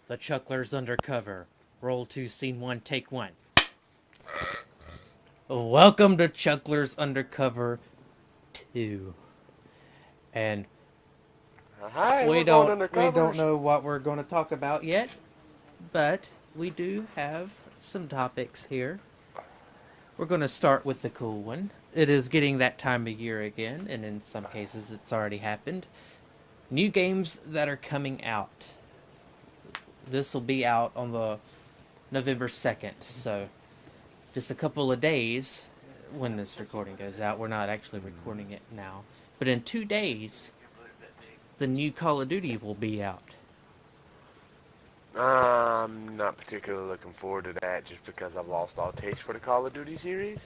The Chucklers Undercover. Roll 2, Scene 1, Take 1. Welcome to Chucklers Undercover 2. And Hi, we we're going don't undercover. know what we're going to talk about yet, but we do have some topics here. We're going to start with the cool one. It is getting that time of year again, and in some cases it's already happened. New games that are coming out. This will be out on the November 2nd, so just a couple of days when this recording goes out. We're not actually recording it now, but in 2 days the new Call of Duty will be out. I'm not particularly looking forward to that just because I've lost all taste for the Call of Duty series.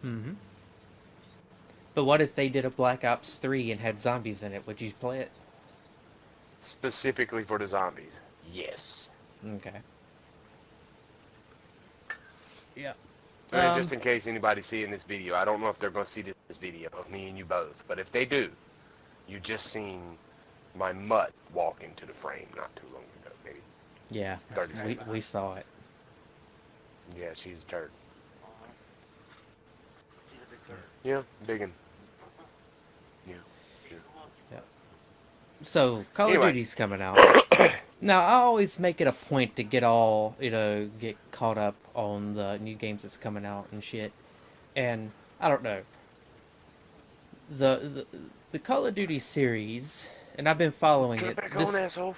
Mm-hmm. But what if they did a Black Ops 3 and had zombies in it? Would you play it? Specifically for the zombies. Yes. Okay. Yeah. And just in case anybody's seeing this video, I don't know if they're going to see this video of me and you both, but if they do, you just seen my mutt walk into the frame not too long ago, maybe. Yeah, 30 seconds. we saw it. Yeah, she's a turd. Yeah, big one. Yeah. So, Call of Duty's coming out. Now, I always make it a point to get caught up on the new games that's coming out and shit. And, I don't know. The Call of Duty series, and I've been following Get it. back on, asshole.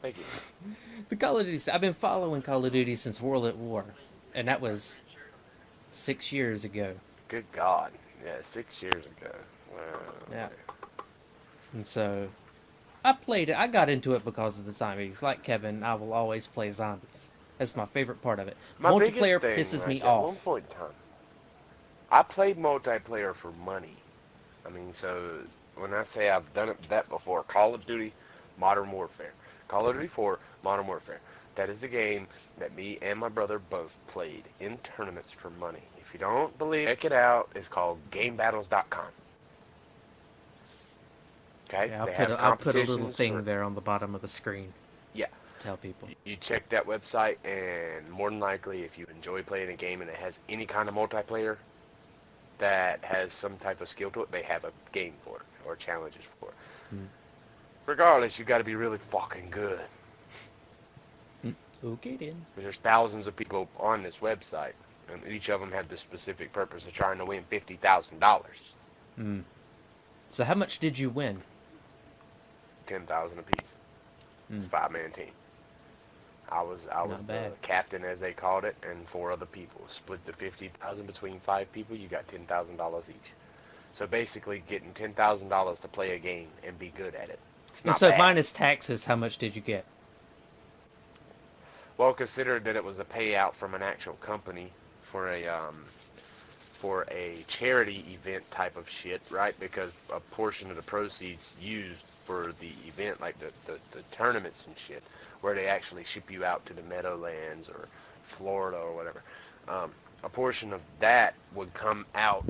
Thank you. The Call of Duty, I've been following Call of Duty since World at War. And that was 6 years ago. Good God. Yeah, 6 years ago. Wow. Yeah. And so, I played it. I got into it because of the zombies. Like Kevin, I will always play zombies. That's my favorite part of it. My Multiplayer biggest thing, pisses me at off. one point in time, I played multiplayer for money. I mean, so when I say I've done that before, Call of Duty, Modern Warfare, Call of Duty 4, Modern Warfare. That is the game that me and my brother both played in tournaments for money. If you don't believe, check it out. It's called GameBattles.com. Okay, Yeah, they have I'll put a little competitions thing for- there on the bottom of the screen. Yeah. Tell people. You check that website, and more than likely, if you enjoy playing a game and it has any kind of multiplayer that has some type of skill to it, they have a game for it, or challenges for it. Regardless, you got to be really fucking good. Okay then. Because there's thousands of people on this website, and each of them have the specific purpose of trying to win $50,000. So how much did you win? 10,000 apiece. It's a 5-man team. I was the captain, as they called it, and 4 other people. Split the 50,000 between 5 people. You got $10,000 each. So basically, getting $10,000 to play a game and be good at it. It's not And so bad. minus taxes, how much did you get? Well, considered that it was a payout from an actual company for a charity event type of shit, right? Because a portion of the proceeds used for the event, like the tournaments and shit, where they actually ship you out to the Meadowlands or Florida or whatever, a portion of that would come out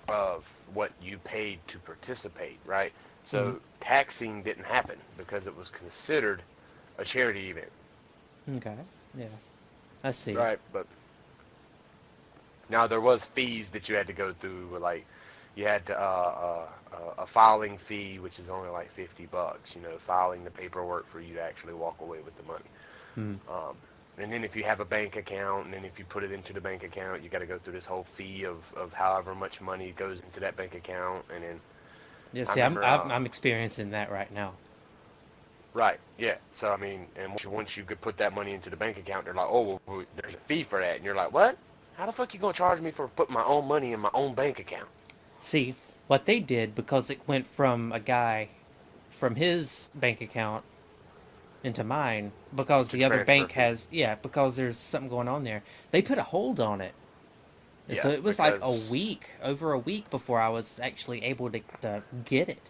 of what you paid to participate, right? So taxing didn't happen because it was considered a charity event. Okay. Yeah. I see. Right, but now there was fees that you had to go through, like you had to, a filing fee, which is only like $50, filing the paperwork for you to actually walk away with the money. And then if you have a bank account, and then if you put it into the bank account, you got to go through this whole fee of however much money goes into that bank account, and then. Yeah. See, I'm experiencing that right now. Right, yeah. So, I mean, and once you could put that money into the bank account, they're like, oh, well, there's a fee for that. And you're like, what? How the fuck you going to charge me for putting my own money in my own bank account? See, what they did, because it went from a guy, from his bank account into mine, because the other bank has, because there's something going on there, they put a hold on it. And so it was like over a week before I was actually able to get it.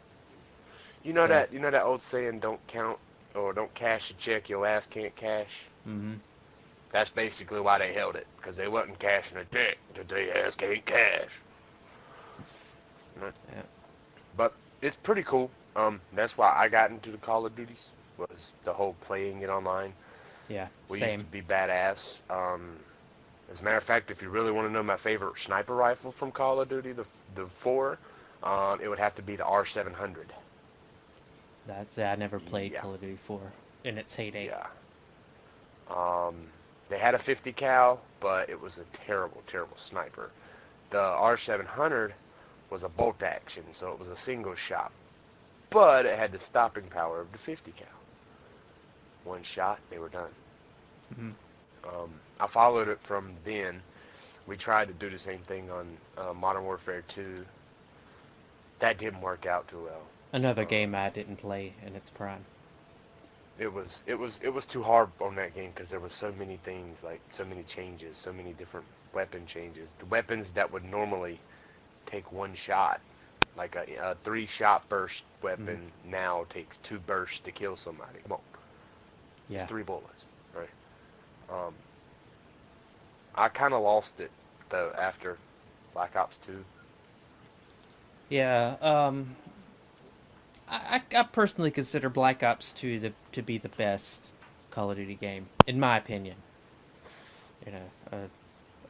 You know that old saying, don't cash a check your ass can't cash? Mm-hmm. That's basically why they held it, because they wasn't cashing a check that their ass can't cash. Yeah. But It's pretty cool. That's why I got into the Call of Duties, was the whole playing it online. Yeah, We used same. to be badass. As a matter of fact, if you really want to know my favorite sniper rifle from Call of Duty, the 4, it would have to be the R700. I never played Yeah, Call of Duty 4 in its heyday. yeah. Um, they had a 50 cal, but it was a terrible, terrible sniper. The R700 was a bolt action, so it was a single shot, but it had the stopping power of the 50 cal. One shot, they were done. Hmm. I followed it from then. We tried to do the same thing on Modern Warfare 2. That didn't work out too well. Another game I didn't play in its prime. It was too hard on that game because there was so many things, like so many changes, so many different weapon changes. The weapons that would normally take one shot, like a 3-shot burst weapon, now takes 2 bursts to kill somebody. Come on, Yeah. it's 3 bullets, right? Um, I kind of lost it though after Black Ops 2. Yeah. I personally consider Black Ops 2 to be the best Call of Duty game, in my opinion. You know,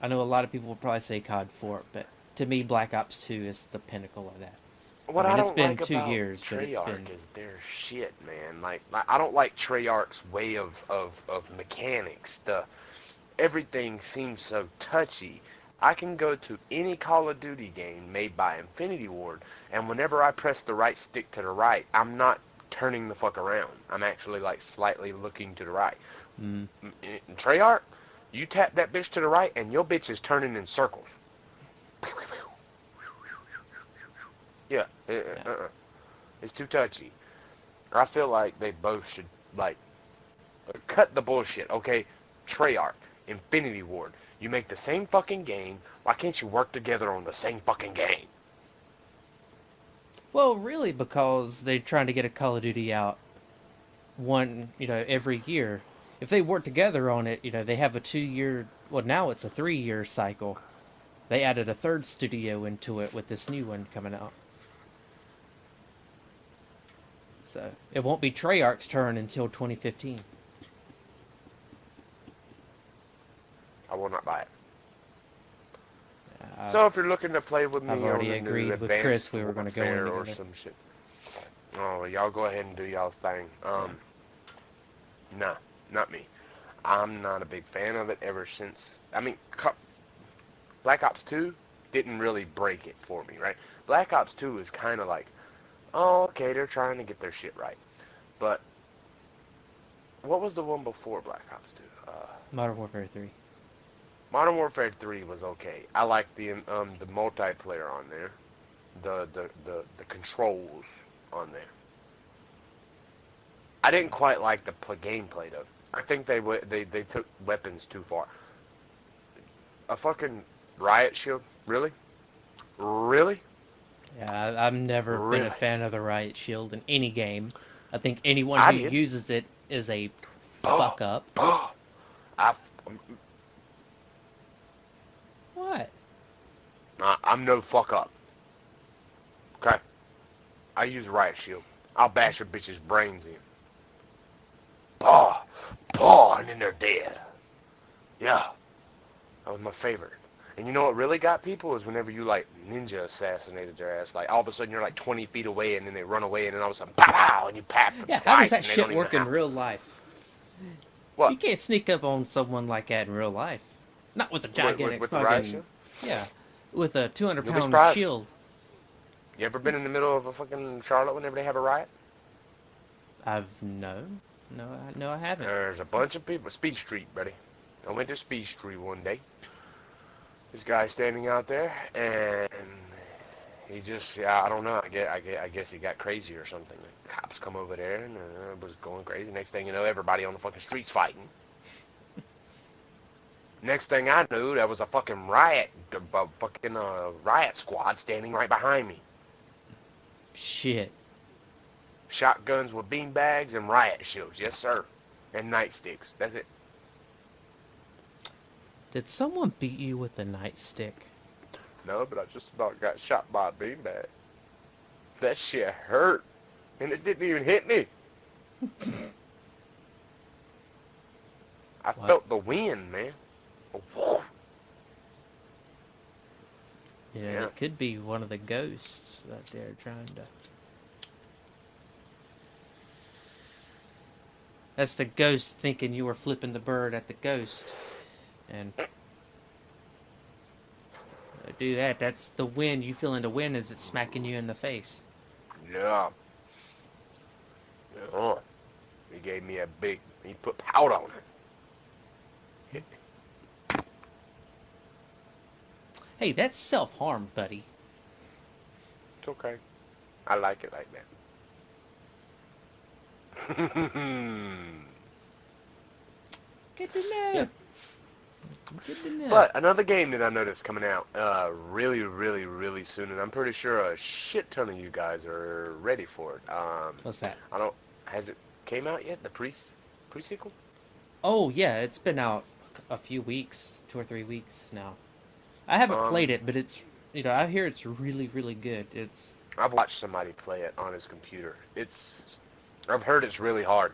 I know a lot of people will probably say COD 4, but to me, Black Ops 2 is the pinnacle of that. I What mean, I it's don't been like two about years, but it's been. Treyarch is their shit, man. Like I don't like Treyarch's way of mechanics. Everything seems so touchy. I can go to any Call of Duty game made by Infinity Ward, and whenever I press the right stick to the right, I'm not turning the fuck around. I'm actually like slightly looking to the right. Mm, In Treyarch, you tap that bitch to the right, and your bitch is turning in circles. Yeah, yeah. it's too touchy. I feel like they both should like cut the bullshit. Okay, Treyarch, Infinity Ward, you make the same fucking game. Why can't you work together on the same fucking game? Well, really, because they're trying to get a Call of Duty out every year. If they work together on it, they have a 2 year. Well, now it's a 3 year cycle. They added a third studio into it with this new one coming out. So it won't be Treyarch's turn until 2015. I will not buy it. I've, So if you're looking to play with me I've on already the new agreed with Advanced Chris we were going to go in Warfare or together. some shit, oh, y'all go ahead and do y'all's thing. Nah, not me. I'm not a big fan of it ever since. I mean, Black Ops 2 didn't really break it for me, right? Black Ops 2 is kind of like, oh, okay, they're trying to get their shit right. But what was the one before Black Ops 2? Modern Warfare 3. Modern Warfare 3 was okay. I liked the multiplayer on there, the controls on there. I didn't quite like the gameplay though. I think they took weapons too far. A fucking riot shield, really? Really? Yeah, I've never been Really? a fan of the Riot Shield in any game. I think anyone I who did. uses it is a Bah, fuck up. bah. I, What? I'm no fuck up. Okay? I use riot shield. I'll bash a bitch's brains in. Bah, bah, and then they're dead. Yeah, that was my favorite. And you know what really got people is whenever you like ninja assassinated their ass. Like all of a sudden you're like 20 feet away and then they run away and then all of a sudden pow pow and you pap them Yeah, twice how does that and they shit don't even work in have real life? what You can't sneak up on someone like that in real life. Not with a gigantic with the riot fucking... shield. Yeah, with a 200 You'll be pound surprised. shield. You ever been in the middle of a fucking Charlotte whenever they have a riot? No, I haven't. There's a bunch of people. Speed Street, buddy. I went to Speed Street one day. This guy standing out there, and he just, yeah, I don't know. I guess he got crazy or something. The cops come over there and was going crazy. Next thing you know, everybody on the fucking streets fighting. Next thing I knew, there was a fucking riot squad standing right behind me. Shit. Shotguns with beanbags and riot shields, yes sir, and nightsticks. That's it. Did someone beat you with a nightstick? No, but I just about got shot by a beanbag. That shit hurt, and it didn't even hit me. I What? felt the wind, man. Whoa. Yeah, it could be one of the ghosts that they're trying to... That's the ghost thinking you were flipping the bird at the ghost. And... do that. That's the wind. You feeling the wind as it's smacking you in the face. Yeah. He gave me a big... He put powder on it. Hey, that's self-harm, buddy. It's okay. I like it like that. Good to know. Yeah. Good to know. But another game that I noticed coming out really, really, really soon, and I'm pretty sure a shit ton of you guys are ready for it. What's that? Has it came out yet? The pre-sequel? Oh, yeah, it's been out a few weeks, 2 or 3 weeks now. I haven't played it, but it's, I hear it's really, really good. I've watched somebody play it on his computer. I've heard it's really hard.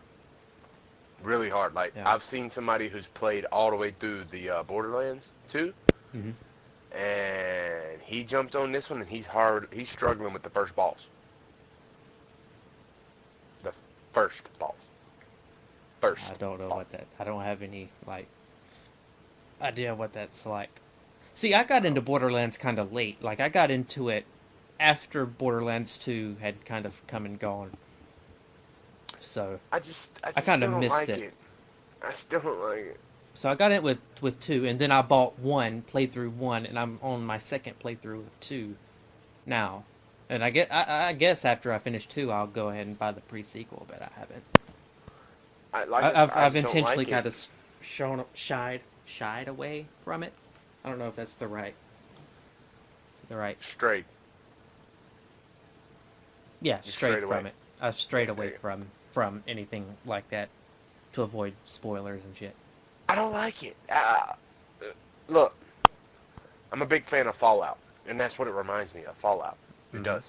Really hard. Like, yeah. I've seen somebody who's played all the way through the Borderlands 2, and he jumped on this one, and he's struggling with the first boss. The first boss. I don't know what that... I don't have any, idea what that's like. See, I got into Borderlands kind of late. Like, I got into it after Borderlands 2 had kind of come and gone. So I kind of missed it. I still don't like it. So I got in with 2, and then I bought 1, played through 1, and I'm on my second playthrough of 2 now. And I guess after I finish 2, I'll go ahead and buy the pre-sequel, but I haven't. I've intentionally kind of shied away from it. I don't know if that's the right. Straight. Yeah, straight from away. it. I've strayed away from anything like that to avoid spoilers and shit. I don't like it. Look, I'm a big fan of Fallout, and that's what it reminds me of, Fallout. It does.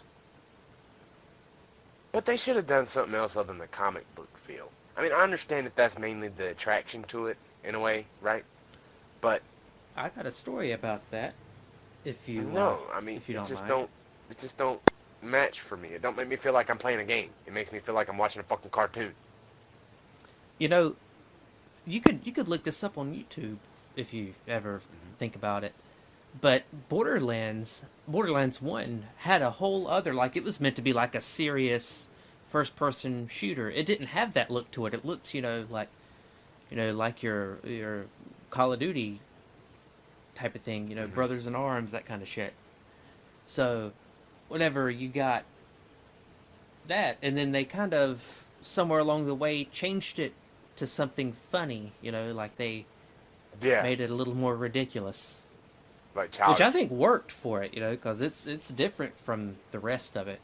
But they should have done something else other than the comic book feel. I mean, I understand that that's mainly the attraction to it, in a way, right? But I got a story about that. If you it just don't match for me. It don't make me feel like I'm playing a game. It makes me feel like I'm watching a fucking cartoon. You could look this up on YouTube if you ever think about it. But Borderlands 1 had a whole other, it was meant to be like a serious first-person shooter. It didn't have that look to it. It looked, like your Call of Duty type of thing, Brothers in Arms, that kind of shit. So, whenever you got that, and then they kind of, somewhere along the way, changed it to something funny, they made it a little more ridiculous. Like childish. Which I think worked for it, because it's different from the rest of it.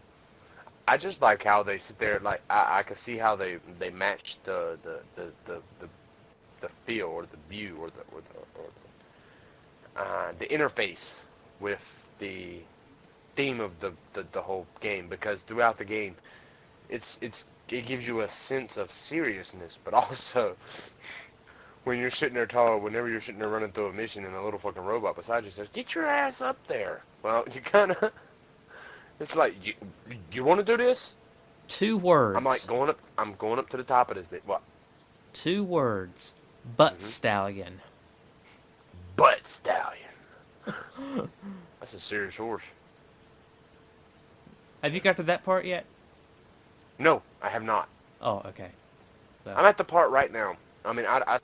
I just like how they sit there, I can see how they match the feel or the view or the interface with the theme of the whole game, because throughout the game it gives you a sense of seriousness, but also whenever you're sitting there running through a mission and a little fucking robot beside you says, "Get your ass up there." Well, you kind of, it's like, you want to do this? 2 words. I'm going up to the top of this bit. What? 2 words. Butt stallion. Butt stallion. That's a serious horse. Have you got to that part yet? No, I have not. Oh, okay. So. I'm at the part right now. I mean, I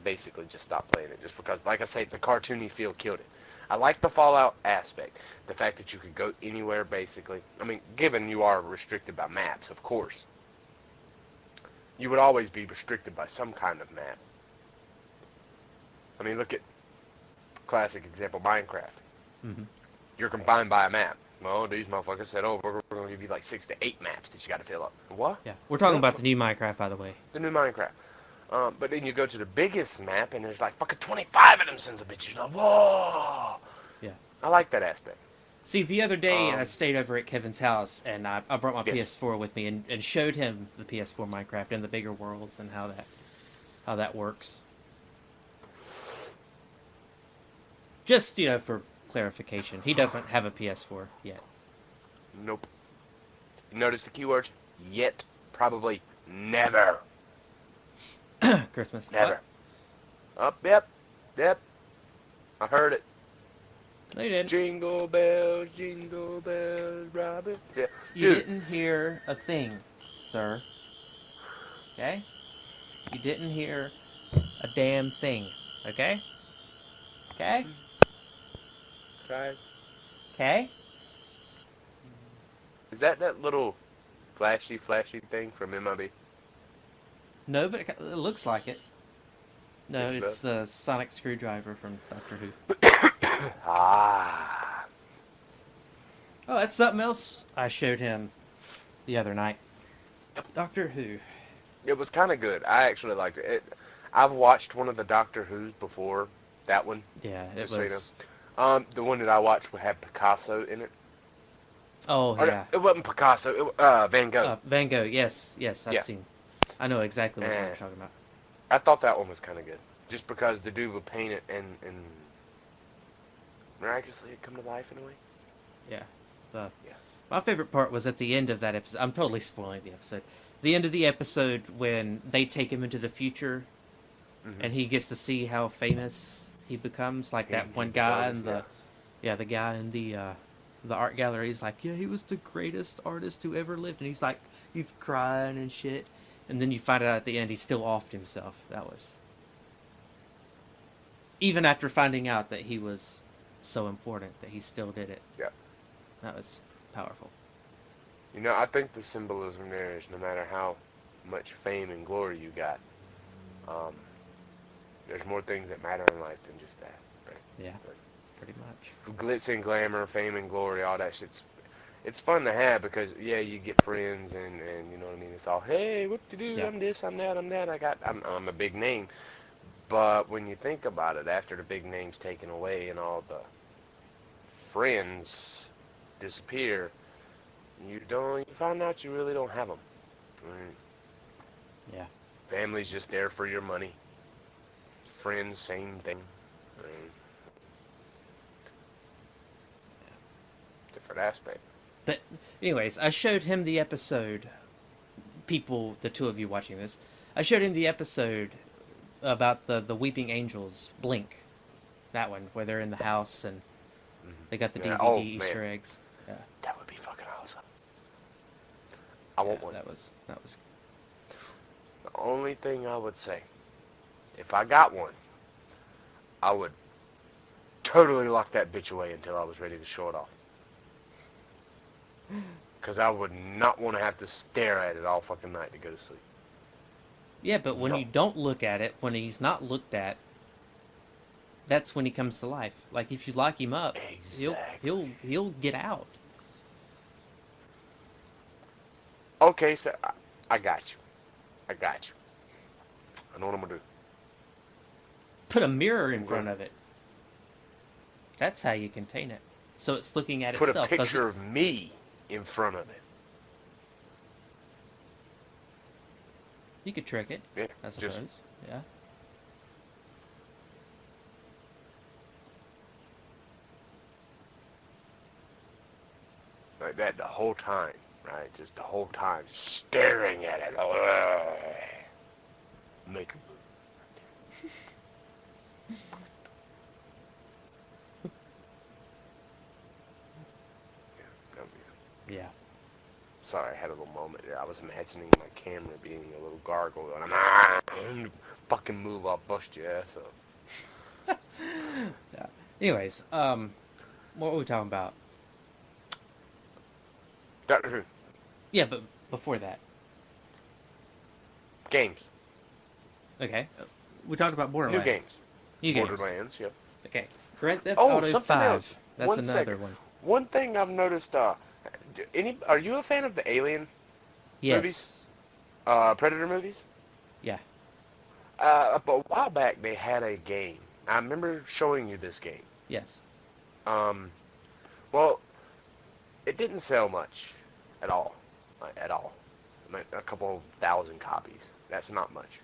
basically just stopped playing it just because, like I say, the cartoony feel killed it. I like the Fallout aspect. The fact that you could go anywhere, basically. I mean, given you are restricted by maps, of course. You would always be restricted by some kind of map. I mean, look at classic example, Minecraft. You're confined by a map. Well, these motherfuckers said, "Oh, we're going to give you like 6 to 8 maps that you got to fill up." What? Yeah, we're talking about the new Minecraft, by the way. The new Minecraft. But then you go to the biggest map, and there's like fucking 25 of them sons of bitches. Like, whoa! Yeah. I like that aspect. See, the other day I stayed over at Kevin's house, and I brought my PS4 with me and showed him the PS4 Minecraft and the bigger worlds and how that works. Just, for clarification, he doesn't have a PS4 yet. Nope. Notice the keywords? Yet. Probably never. Christmas. Never. What? Yep. Yep. I heard it. No, you didn't. Jingle bells, Robin. Yeah. You didn't hear a thing, sir. Okay? You didn't hear a damn thing. Okay? Okay? Right. Okay? Is that little flashy thing from MIB? No, but it looks like it. No, Yes, it it's does. the sonic screwdriver from Doctor Who. Ah. Oh, that's something else I showed him the other night. Doctor Who. It was kind of good. I actually liked it. I've watched one of the Doctor Who's before. That one. Yeah, it Just so you was. know. The one that I watched had Picasso in it. Oh, Or, yeah. It wasn't Picasso. It Van Gogh. Van Gogh, yes, I've Yeah. seen. I know exactly what you're talking about. I thought that one was kind of good. Just because the dude would paint it and miraculously it come to life in a way. Yeah. Yeah. My favorite part was at the end of that episode. I'm totally spoiling the episode. The end of the episode when they take him into the future, and he gets to see how famous he becomes. Like that one guy in the, the guy in the art gallery. He's like, yeah, he was the greatest artist who ever lived, and he's crying and shit. And then you find out at the end he's still offed himself. That was, even after finding out that he was so important, that he still did it. Yeah. That was powerful. I think the symbolism there is no matter how much fame and glory you got, there's more things that matter in life than just that. Right? Yeah, pretty much. Glitz and glamour, fame and glory, all that shit's it's fun to have because you get friends and you know what I mean. It's all, hey, what to do? Yeah. I'm this, I'm that, I'm that. I'm a big name. But when you think about it, after the big name's taken away and all the friends disappear, you find out you really don't have them. Right? Yeah. Family's just there for your money. Friends, same thing. Right? Different aspect. But anyways, I showed him the episode. People, the two of you watching this, I showed him the episode about the Weeping Angels Blink. That one where they're in the house and they got the DVD Easter eggs. Yeah. That would be fucking awesome. I want one. That was. The only thing I would say, if I got one, I would totally lock that bitch away until I was ready to show it off. Because I would not want to have to stare at it all fucking night to go to sleep. Yeah, but when you don't look at it, when he's not looked at, that's when he comes to life. Like if you lock him up, exactly. he'll get out. Okay, so I got you. I know what I'm gonna do. Put a mirror in front of it. That's how you contain it. So it's looking at Put itself. a picture of me in front of it. You could trick it, Yeah, I suppose. Yeah. Like that the whole time, right? Just the whole time, staring at it. Make a Yeah. Sorry, I had a little moment there. I was imagining my camera being a little gargoyle, and I'm fucking move, I'll bust your ass up. Yeah. Anyways, what were we talking about? Doctor Who. Yeah, but before that. Games. Okay. We talked about Borderlands. New games. New games. Borderlands, yep. Okay. Grand Theft Oh, Auto something 5. else. That's One another second. one. One thing I've noticed, are you a fan of the Alien Yes. movies? Predator movies? Yeah. A while back, they had a game. I remember showing you this game. Yes. Well, it didn't sell much at all. At all. Like a couple thousand copies. That's not much.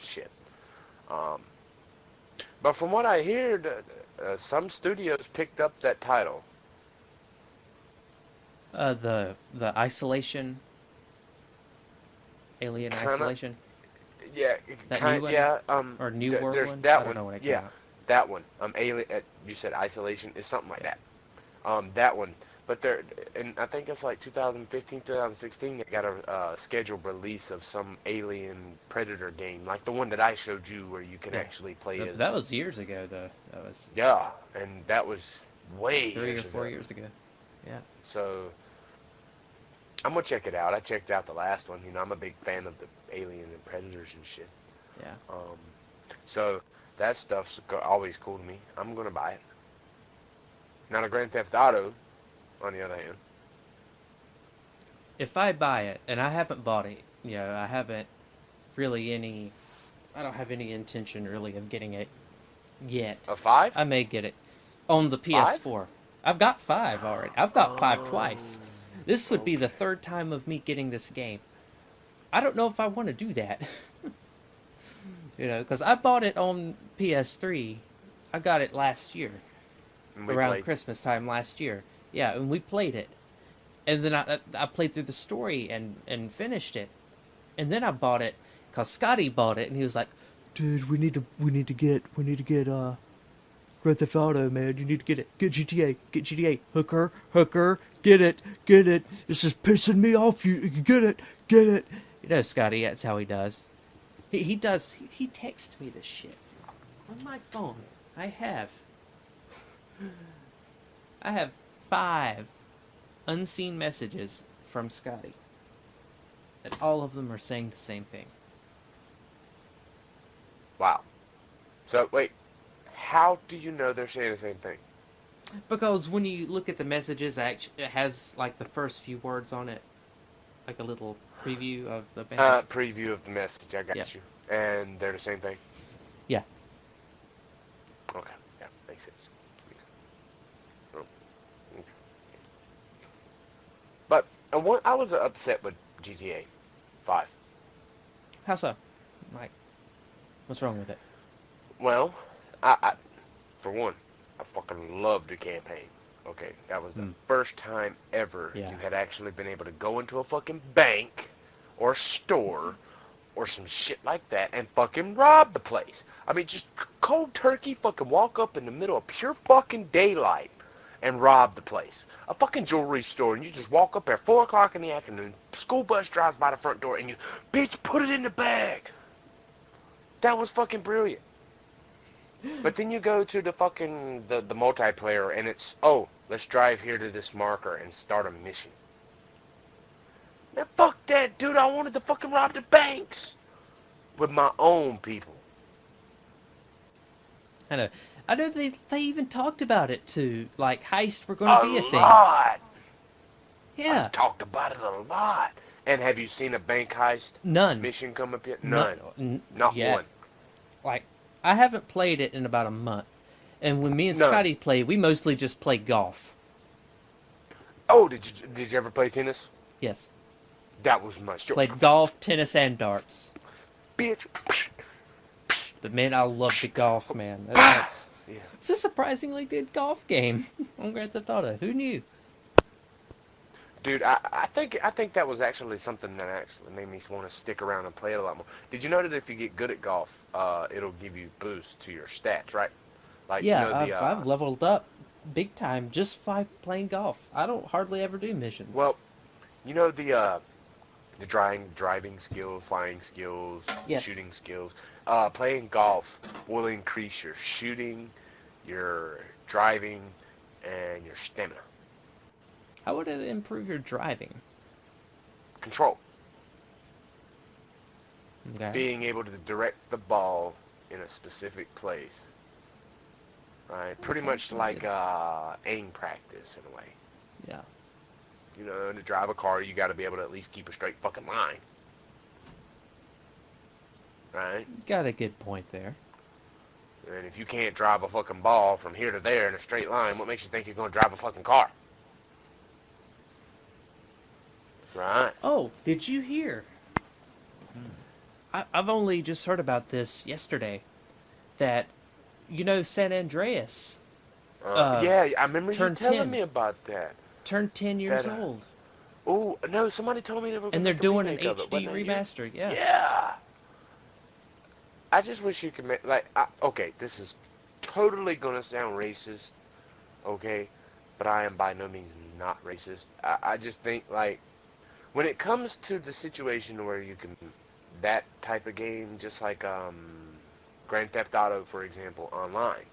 Shit. But from what I hear, some studios picked up that title. The isolation, Alien Kinda, Isolation, yeah, that new one yeah. or New World There's one. that I don't one. know when it came Yeah, out. that one. Alien. You said Isolation is something like Yeah. that. That one. But there, and I think it's like 2015, 2016. They got a scheduled release of some Alien Predator game, like the one that I showed you, where you can Yeah. actually play as. That was years ago, though. That was Yeah, and that was way like 3 years or 4 ago. years ago. Yeah. So I'm gonna check it out. I checked out the last one. You know, I'm a big fan of the Alien and Predators and shit. Yeah. So that stuff's always cool to me. I'm gonna buy it. Not a Grand Theft Auto, on the other hand. If I buy it, and I haven't bought it, I haven't really I don't have any intention really of getting it yet. A 5? I may get it on the 5? PS4. I've got 5 already. I've got 5 Oh, twice. This would be the okay. third time of me getting this game. I don't know if I want to do that. Because I bought it on PS3. I got it last year, And we around played. Christmas time last year. Yeah, and we played it. And then I played through the story and finished it. And then I bought it because Scotty bought it, and he was like, "Dude, we need to get Grand Theft Auto, man. You need to get it. Get GTA, hooker, get it. This is pissing me off. You get it. Scotty, that's how he does. He does. He texts me this shit on my phone. I have 5 unseen messages from Scotty, and all of them are saying the same thing. Wow. So, wait. How do you know they're saying the same thing? Because when you look at the messages, it has like the first few words on it, like a little preview of the message. Preview of the message. I got Yeah. you. And they're the same thing? Yeah. Okay. Yeah, makes sense. Oh, okay. But I was upset with GTA 5. How so? Like, what's wrong with it? Well, I for one, I fucking loved the campaign. Okay, that was the first time ever Yeah. you had actually been able to go into a fucking bank or store or some shit like that and fucking rob the place. I mean, just cold turkey fucking walk up in the middle of pure fucking daylight and rob the place. A fucking jewelry store, and you just walk up there 4 o'clock in the afternoon, school bus drives by the front door, and you, bitch, put it in the bag. That was fucking brilliant. But then you go to the fucking, the multiplayer, and it's, oh, let's drive here to this marker and start a mission. Man, fuck that, dude. I wanted to fucking rob the banks with my own people. I know they even talked about it too. Like heists were going to be a thing. Lot. Yeah. I've talked about it a lot. And have you seen a bank heist None. mission come up yet? None. Not Not one. Like, I haven't played it in about a month. And when me and None. Scotty play, we mostly just play golf. Oh, did you ever play tennis? Yes. That was my story. Played golf, tennis, and darts. Bitch. But man, I love the golf, man. That's Yeah. It's a surprisingly good golf game on Grand Theft Auto. Who knew? Dude, I think that was actually something that actually made me want to stick around and play it a lot more. Did you know that if you get good at golf, it'll give you boost to your stats, right? Like, Yeah, you know, I've leveled up big time just by playing golf. I don't hardly ever do missions. well, you know the driving skills, flying skills, Yes. shooting skills. Playing golf will increase your shooting, your driving, and your stamina. How would it improve your driving? Control. Okay. Being able to direct the ball in a specific place. Right? Pretty Okay, much like good. aim practice in a way. Yeah. You know, to drive a car, you got to be able to at least keep a straight fucking line. Right? Got a good point there. And if you can't drive a fucking ball from here to there in a straight line, what makes you think you're going to drive a fucking car? Right. Oh, did you hear? I've only just heard about this yesterday. That, San Andreas Yeah, I remember you turned telling 10. me about that. Turned 10 years That, old. oh, no, somebody told me they were going And to they're make a doing an remake of it. HD Wasn't that you? remaster, yeah. Yeah. I just wish you could make, like, okay, this is totally going to sound racist, okay? But I am by no means not racist. I just think, like, when it comes to the situation where you can, that type of game, just like Grand Theft Auto, for example, online,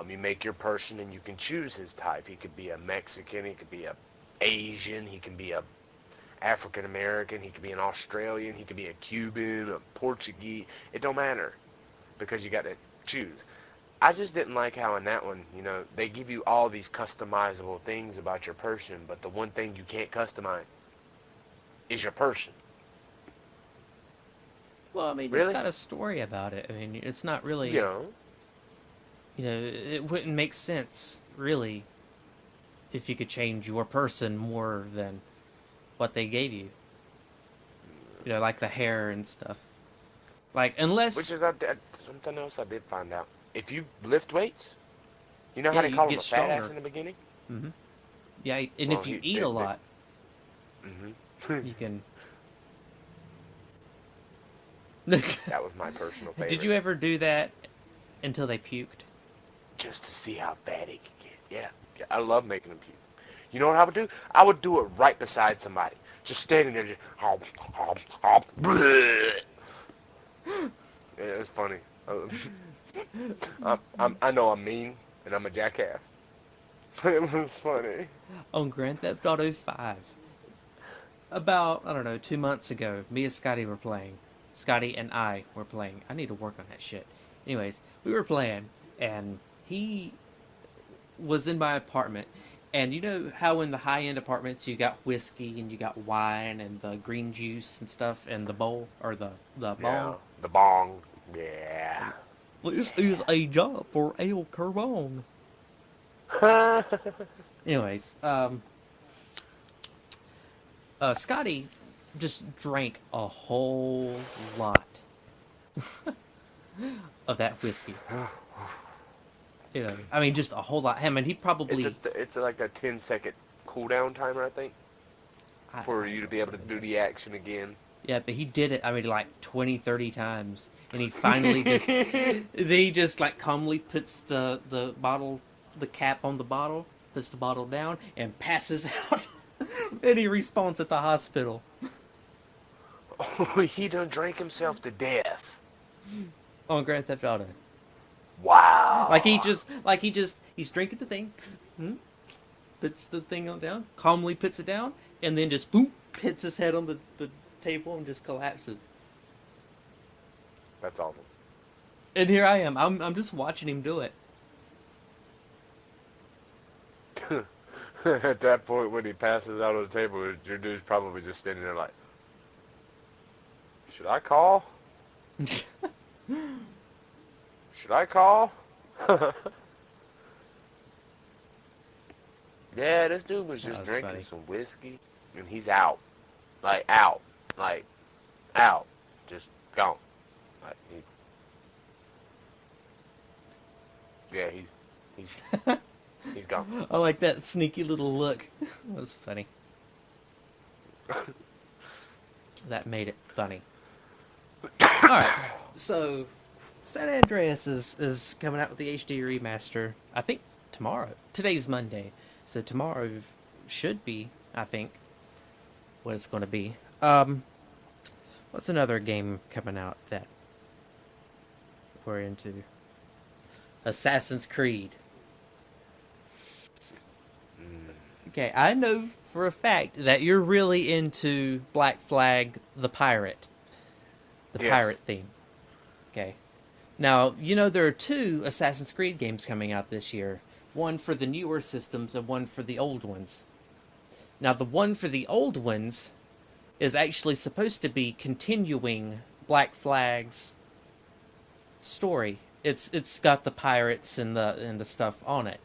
you make your person and you can choose his type. He could be a Mexican, he could be a Asian, he can be a African American, he could be an Australian, he could be a Cuban, a Portuguese. It don't matter because you got to choose. I just didn't like how in that one, you know, they give you all these customizable things about your person, but the one thing you can't customize is your person. Well, I mean, it's Really? got a story about it. I mean, it's not really, You know, it wouldn't make sense, really, if you could change your person more than what they gave you. Like the hair and stuff. Like, unless, which is something else I did find out. If you lift weights, you know how yeah, they you call him get a fat ass stronger. in the beginning? hmm Yeah, and Well, if you eat a lot, mm-hmm. you can. That was my personal favorite. Did you ever do that until they puked? Just to see how bad it could get. Yeah, I love making them puke. You know what I would do? I would do it right beside somebody. Just standing there, just hop, hop, hop. Bleh. Yeah, it was funny. I know I'm mean, and I'm a jackass. But it was funny. On Grand Theft Auto 5. About, I don't know, 2 months ago, me and Scotty were playing. Scotty and I were playing. I need to work on that shit. Anyways, we were playing, and he was in my apartment. And you know how in the high-end apartments you got whiskey and you got wine and the green juice and stuff and the bowl, or the Yeah, bong? the bong. Yeah. This is a job for El Carbone. Anyways, Scotty just drank a whole lot of that whiskey. I mean, just a whole lot. I mean, he probably... It's like a 10-second cooldown timer, I think, for you to be able to do the action again. Yeah, but he did it, I mean, like 20, 30 times. And he finally just... he just, like, calmly puts the bottle, the cap on the bottle, puts the bottle down, and passes out. And he respawns at the hospital. Oh, he done drank himself to death. On Grand Theft Auto. Wow. He's drinking the thing, puts the thing on down, calmly puts it down, and then just, boom, hits his head on the table and just collapses. That's awesome. And here I am. I'm just watching him do it. At that point, when he passes out on the table, your dude's probably just standing there like, should I call? Should I call? Yeah, this dude was just drinking funny. some whiskey, and he's out. Like, out. Like, out. Just gone. Like, he's gone. I like that sneaky little look. That was funny. That made it funny. Alright, so San Andreas is coming out with the HD remaster, I think tomorrow. Today's Monday, so tomorrow should be, I think, what it's going to be. What's another game coming out that we're into? Assassin's Creed. Okay, I know for a fact that you're really into Black Flag, the pirate. The Yes. pirate theme. Okay. Now, you know there are 2 Assassin's Creed games coming out this year. One for the newer systems and one for the old ones. Now, the one for the old ones is actually supposed to be continuing Black Flag's story. It's got the pirates and the stuff on it.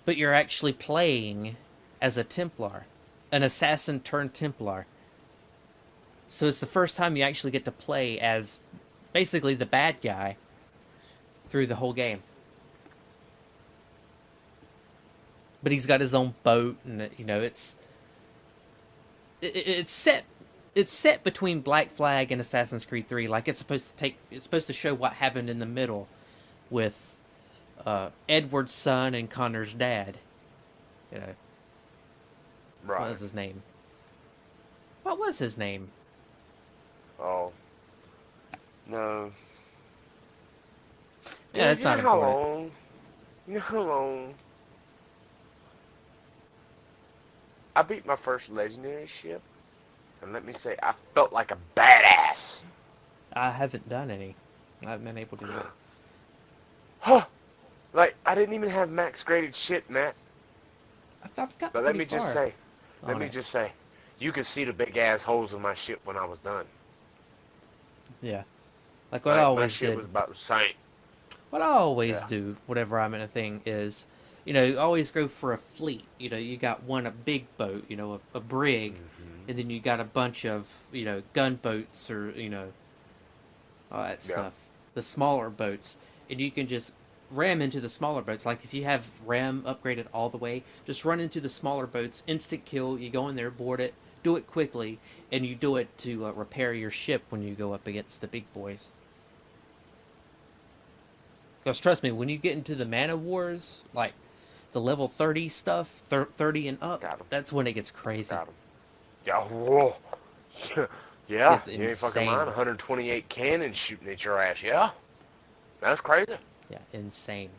But you're actually playing as a Templar. An assassin turned Templar. So it's the first time you actually get to play as basically the bad guy through the whole game. but he's got his own boat, and it's set between Black Flag and Assassin's Creed 3. Like it's supposed to show what happened in the middle with Edward's son and Connor's dad. Right. What was his name? What was his name? Oh. No. Yeah, it's not important. You know how long I beat my first legendary ship, and let me say, I felt like a badass. I haven't done any. I haven't been able to do it. Huh. Like, I didn't even have max graded shit, Matt. I've got But let pretty me just far say, you could see the big ass holes in my ship when I was done. Yeah. Like what I My always ship did. was about the same. What I always Yeah. do, whenever I'm in a thing, is, always go for a fleet. You got a big boat, a brig, and then you got a bunch of, gunboats or, all that Yeah. stuff. The smaller boats. And you can just ram into the smaller boats. Like, if you have ram upgraded all the way, just run into the smaller boats, instant kill, you go in there, board it, do it quickly, and you do it to repair your ship when you go up against the big boys. Because trust me, when you get into the mana wars, like the level 30 stuff, 30 and up, Got 'em. that's when it gets crazy. Got him. Yeah, whoa. Yeah, It's you ain't fucking insane. lying. 128 cannons shooting at your ass. Yeah, that's crazy. Yeah, insane.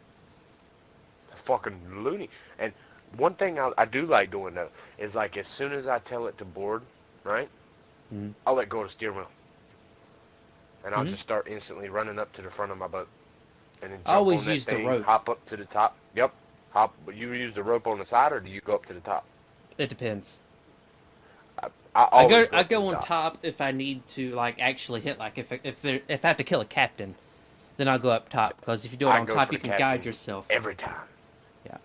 That's fucking loony. And one thing I do like doing though is like as soon as I tell it to board, right? Mhm. I'll let go of the steering wheel, and I'll Mhm. just start instantly running up to the front of my boat, and then jump I always on that use the thing, rope. hop up to the top. Yep, hop. But you use the rope on the side, or do you go up to the top? It depends. I I always go up to the on top if I need to actually hit if I have to kill a captain, then I'll go up top because if you do it I on go top for you the can captain guide yourself. every time. Yeah.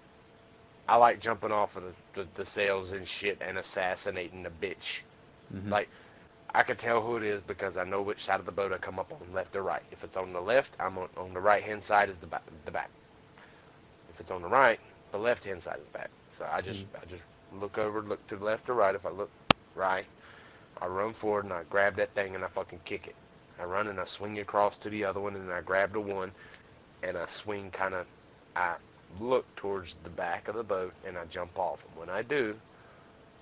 I like jumping off of the sails and shit and assassinating the bitch. Mhm. Like, I can tell who it is because I know which side of the boat I come up on, left or right. If it's on the left, I'm on the right-hand side is the back. If it's on the right, the left-hand side is the back. So I just look over, look to the left or right. If I look right, I run forward and I grab that thing and I fucking kick it. I run and I swing across to the other one and I grab the one and I swing I look towards the back of the boat and I jump off. And when I do,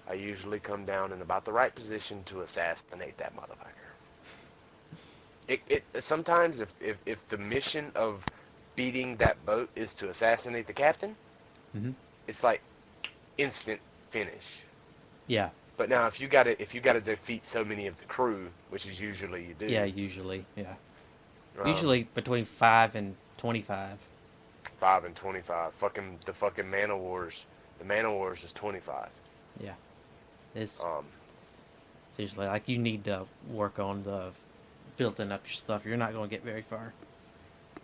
I usually come down in about the right position to assassinate that motherfucker. It sometimes if the mission of beating that boat is to assassinate the captain, Mhm. it's like instant finish. Yeah. But now if you gotta defeat so many of the crew, which is usually you do. Yeah, usually. Yeah. um, Usually between 5 and 25. 5 and 25. The fucking Mana Wars. The Mana Wars is 25. Yeah. It's Um, seriously like you need to work on the building up your stuff. You're not going to get very far.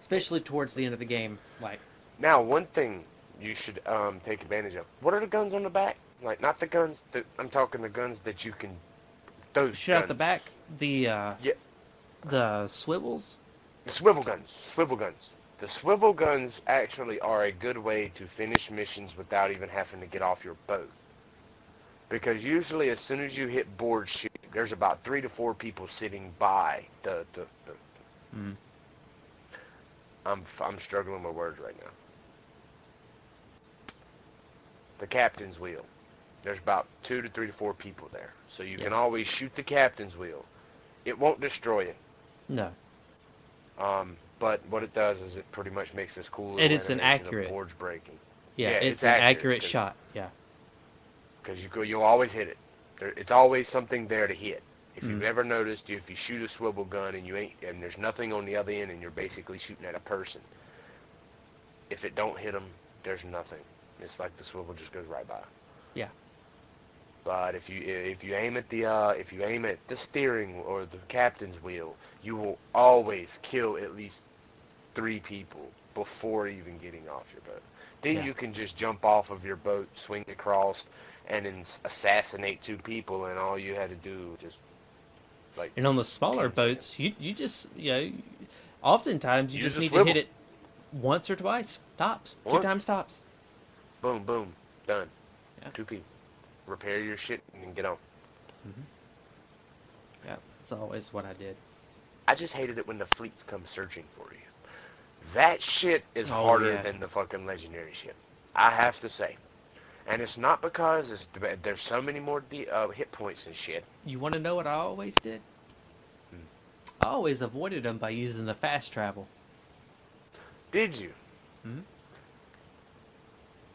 Especially towards the end of the game. Like, now one thing you should take advantage of. What are the guns on the back? Like not the guns that I'm talking the guns that you can. Those shoot guns. out the back, Yeah. the swivels. The swivel guns. Swivel guns. The swivel guns actually are a good way to finish missions without even having to get off your boat. Because usually as soon as you hit board ship, there's about 3 to 4 people sitting by the Mm. I'm struggling with words right now. The captain's wheel. There's about 2 to 3 to 4 people there. So you can always shoot the captain's wheel. It won't destroy it. No. But what it does is it pretty much makes this cool And it's an animation of accurate. boards breaking. Yeah, Yeah, it's it's an accurate, accurate 'cause- shot. Yeah. Because you'll always hit it. It's always something there to hit. If you've Mhm. ever noticed, if you shoot a swivel gun and there's nothing on the other end and you're basically shooting at a person, if it don't hit them, there's nothing. It's like the swivel just goes right by. Yeah. But if you aim at the steering or the captain's wheel, you will always kill at least 3 people before even getting off your boat. Then Yeah. you can just jump off of your boat, swing across, and then assassinate 2 people, and all you had to do was just like. And on the smaller Kids, man. boats, you just oftentimes you Use just a need swivel. to hit it once or twice tops, 2 Once. times tops. Boom, boom. Done. Yeah. 2 people. Repair your shit and then get on. Mm-hmm. Yeah, that's always what I did. I just hated it when the fleets come searching for you. That shit is Oh, harder yeah. than the fucking legendary shit. I have to say. And it's not because there's so many more hit points and shit. You want to know what I always did? I always avoided them by using the fast travel. Did you? Mm-hmm.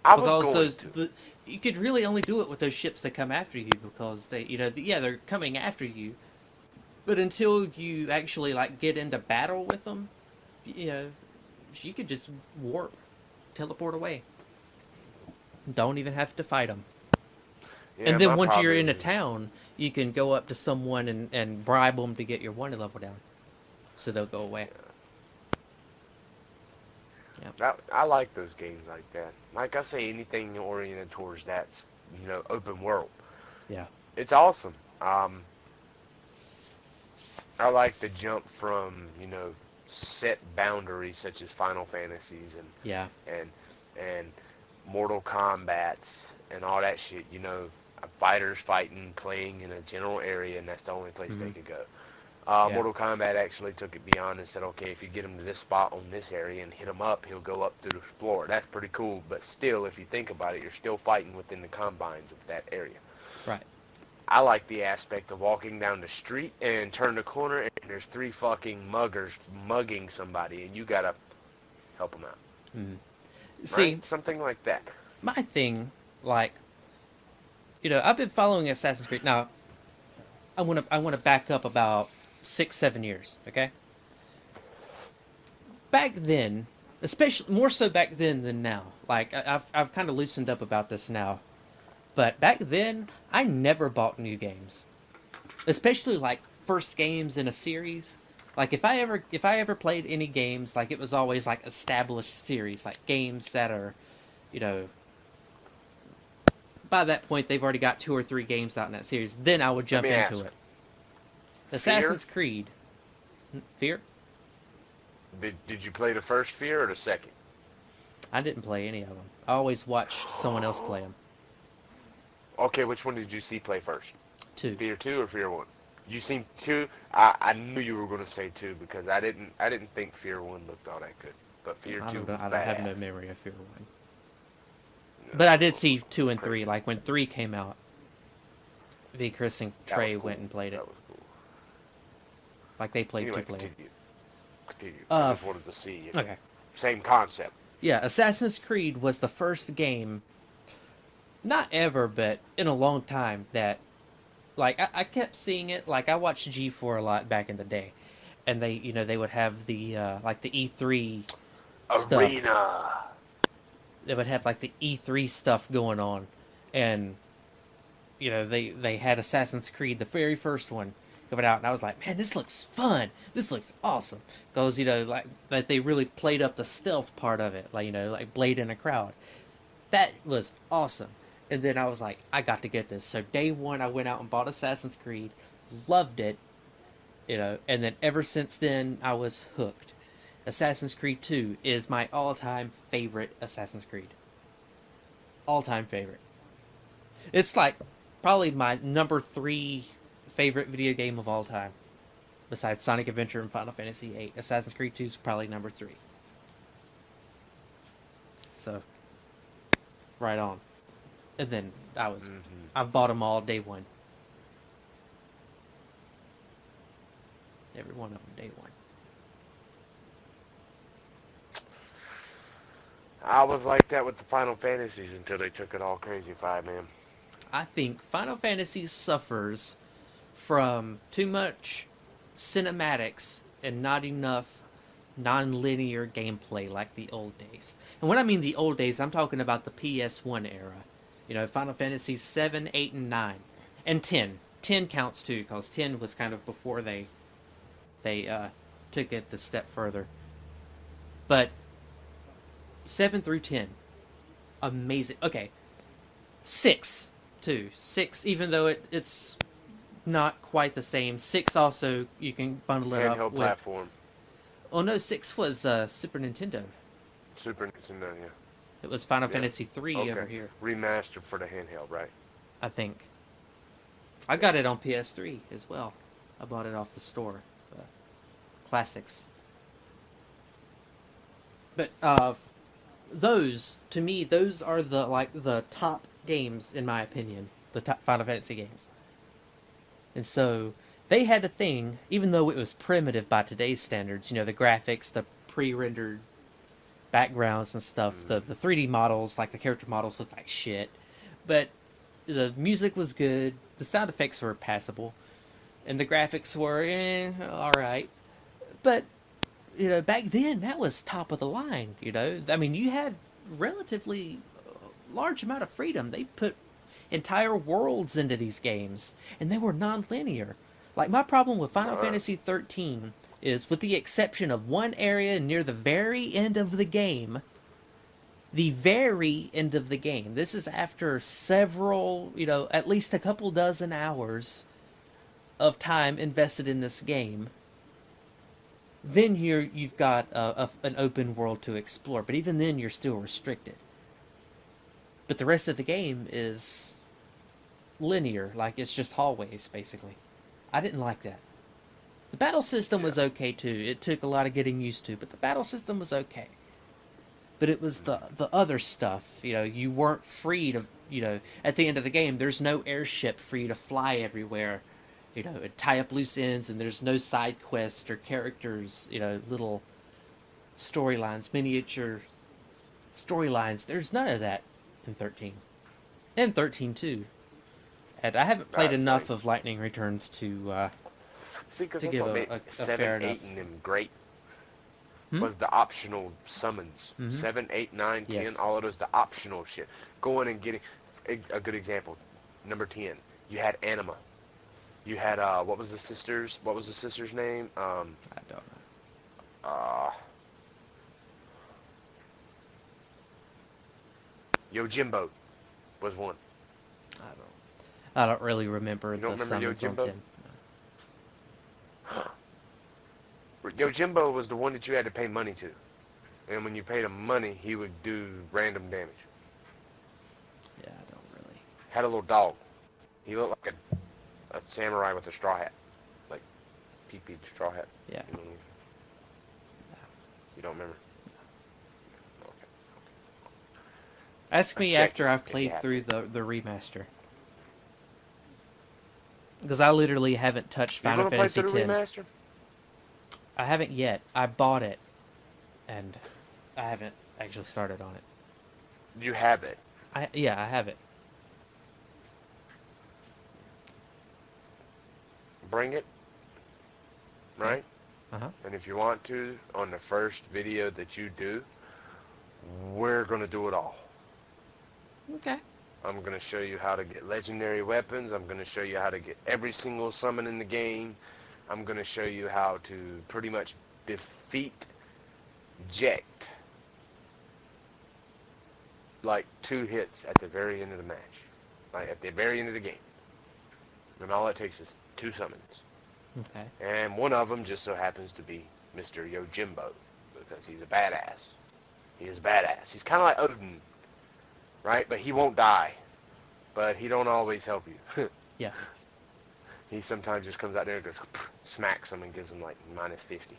I was Because going to. you could really only do it with those ships that come after you, because they, they're coming after you, but until you actually like get into battle with them, you could just warp, teleport away. Don't even have to fight them. Yeah, And then my once you're problem in a is- town, you can go up to someone and bribe them to get your wonder level down, so they'll go away. I like those games like that. Like I say, anything oriented towards that, open world. Yeah. It's awesome. I like the jump from, set boundaries such as Final Fantasies Yeah. and Mortal Kombats and all that shit. Fighters fighting, playing in a general area, and that's the only place they could go. Yeah. Mortal Kombat actually took it beyond and said, okay, if you get him to this spot on this area and hit him up, he'll go up through the floor. That's pretty cool, but still, if you think about it, you're still fighting within the confines of that area. Right. I like the aspect of walking down the street and turn the corner and there's 3 fucking muggers mugging somebody and you gotta help them out. Mm. Right? See, Something like that. my thing, like, I've been following Assassin's Creed. Now, I want to back up about 6-7 years. Okay. Back then, especially more so back then than now. Like I've kind of loosened up about this now, but back then I never bought new games, especially like first games in a series. Like if I ever played any games, like it was always like established series, like games that are, by that point they've already got 2 or 3 games out in that series. Then I would jump into it. Assassin's Creed. Fear? Did you play the first Fear or the second? I didn't play any of them. I always watched someone else play them. Okay, which one did you see play first? 2. Fear 2 or Fear 1? You seen 2? I knew you were going to say 2 because I didn't think Fear 1 looked all that good. But Fear 2 was I don't badass. have no memory of Fear 1. But I did see 2 and 3. Like when 3 came out, V. Chris and That was Trey cool. went and played it. That was cool. Like they played Anyway, 2-player. Continue. I just wanted to see. Okay. Same concept. Yeah, Assassin's Creed was the first game, not ever, but in a long time, that, like, I kept seeing it. Like, I watched G4 a lot back in the day, and they would have the, like, the E3 stuff. Arena. They would have, like, the E3 stuff going on, and, they had Assassin's Creed, the very first one, coming out, and I was like, man, this looks fun. This looks awesome. Because, like that they really played up the stealth part of it. Like, like Blade in a crowd. That was awesome. And then I was like, I got to get this. So day one, I went out and bought Assassin's Creed. Loved it. And then ever since then, I was hooked. Assassin's Creed 2 is my all-time favorite Assassin's Creed. All-time favorite. It's like probably my number 3 favorite video game of all time, besides Sonic Adventure and Final Fantasy VIII. Assassin's Creed 2 is probably number 3. So, right on. And then I've bought them all day one. Every one of them day one. I was like that with the Final Fantasies until they took it all crazy-fied, man. I think Final Fantasy suffers from too much cinematics and not enough non-linear gameplay like the old days. And when I mean the old days, I'm talking about the PS1 era. Final Fantasy 7, 8, and 9. And 10. 10 counts too, because 10 was kind of before they took it the step further. But 7 through 10, amazing. Okay, 6 too. 6, even though it's not quite the same. 6 also, you can bundle it up Handheld with... platform. Oh no, 6 was Super Nintendo. Super Nintendo, yeah. It was Final Yeah. Fantasy 3 Okay. over here, Remastered for the handheld, right? I think. I got it on PS3 as well. I bought it off the store. Classics. But those, to me, those are the top games in my opinion, the top Final Fantasy games. And so they had a thing, even though it was primitive by today's standards. You know, the graphics, the pre-rendered backgrounds and stuff, the 3D models, like the character models, looked like shit. But the music was good, the sound effects were passable, and the graphics were all right. But you know, back then that was top of the line. You know, I mean, you had relatively large amount of freedom. They put entire worlds into these games, and they were non-linear. Like my problem with Final Fantasy 13 is, with the exception of one area near the very end of the game, the very end of the game. This is after several, you know, at least a couple dozen hours of time invested in this game. Then here you've got an open world to explore, but even then you're still restricted. But the rest of the game is linear, like it's just hallways, basically. I didn't like that. The battle system was okay too. It took a lot of getting used to, but the battle system was okay. But it was the other stuff, you know, you weren't free to, you know, at the end of the game, there's no airship for you to fly everywhere, you know, and tie up loose ends, and there's no side quests or characters, you know, little storylines, miniature storylines. There's none of that in 13. And 13 too. And I haven't played enough of Lightning Returns to give a 7, fair 8, enough. and them great was the optional summons. 7, 8, 9, 10, Yes. all of those, the optional shit. Going and getting a good example. Number 10, you had Anima. You had what was the sister's name? I don't know. Yojimbo was one. I don't really remember You don't the remember summons on Yojimbo? 10. Yojimbo was the one that you had to pay money to. And when you paid him money, he would do random damage. Yeah, I don't really. Had a little dog. He looked like a samurai with a straw hat. Like, pee-pee straw hat. Yeah. You know what I mean? You don't remember? Okay. Ask me Check after it I've if you played have through the remaster. Because I literally haven't touched You're Final gonna play Fantasy through the X. remaster? I haven't yet. I bought it, and I haven't actually started on it. You have it. I have it. Bring it. Right? Uh-huh. And if you want to, on the first video that you do, we're gonna do it all. Okay. I'm going to show you how to get legendary weapons. I'm going to show you how to get every single summon in the game. I'm going to show you how to pretty much defeat Jekt. Like 2 hits at the very end of the match. Like at the very end of the game. And all it takes is 2 summons. Okay. And one of them just so happens to be Mr. Yojimbo. Because he's a badass. He is badass. He's kind of like Odin. Right? But he won't die. But he don't always help you. Yeah. He sometimes just comes out there and just smacks him and gives him like minus 50.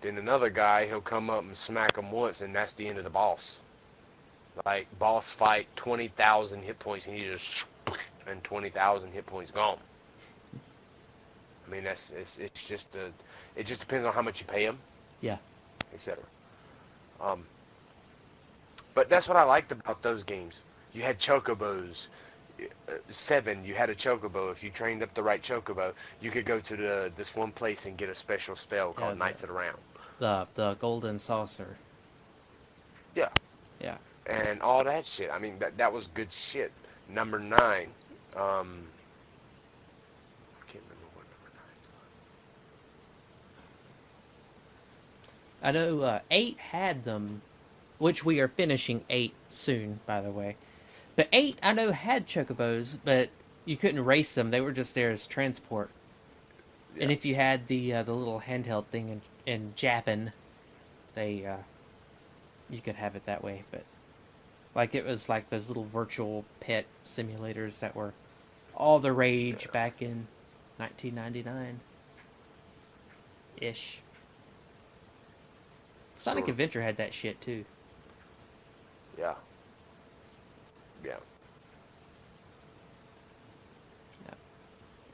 Then another guy, he'll come up and smack him once, and that's the end of the boss. Like, boss fight, 20,000 hit points, and he just, and 20,000 hit points gone. I mean, it's just, it just depends on how much you pay him. Yeah. Etc. But that's what I liked about those games. You had chocobos. 7, you had a chocobo. If you trained up the right chocobo, you could go to this one place and get a special spell called Knights of the Round. The golden saucer. Yeah. Yeah. And all that shit. I mean, that was good shit. Number 9. I can't remember what number 9 I know 8 had them, which we are finishing 8 soon, by the way. But 8, I know, had chocobos, but you couldn't race them. They were just there as transport. Yeah. And if you had the little handheld thing in Japan, you could have it that way. But Like it was like those little virtual pet simulators that were all the rage back in 1999 ish. Sonic Sure. Adventure had that shit too. Yeah. Yeah.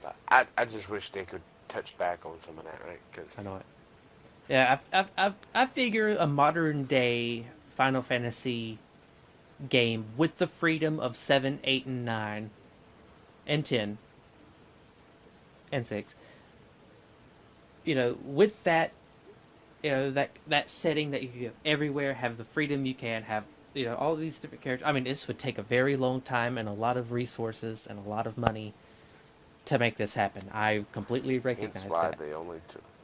Yeah, I just wish they could touch back on some of that, right? Cause I know it. Yeah, I figure a modern day Final Fantasy game with the freedom of 7, 8, and 9, and 10, and 6. With that, that setting that you can everywhere, have the freedom you can have, all these different characters. I mean, this would take a very long time and a lot of resources and a lot of money to make this happen. I completely recognize hence why that.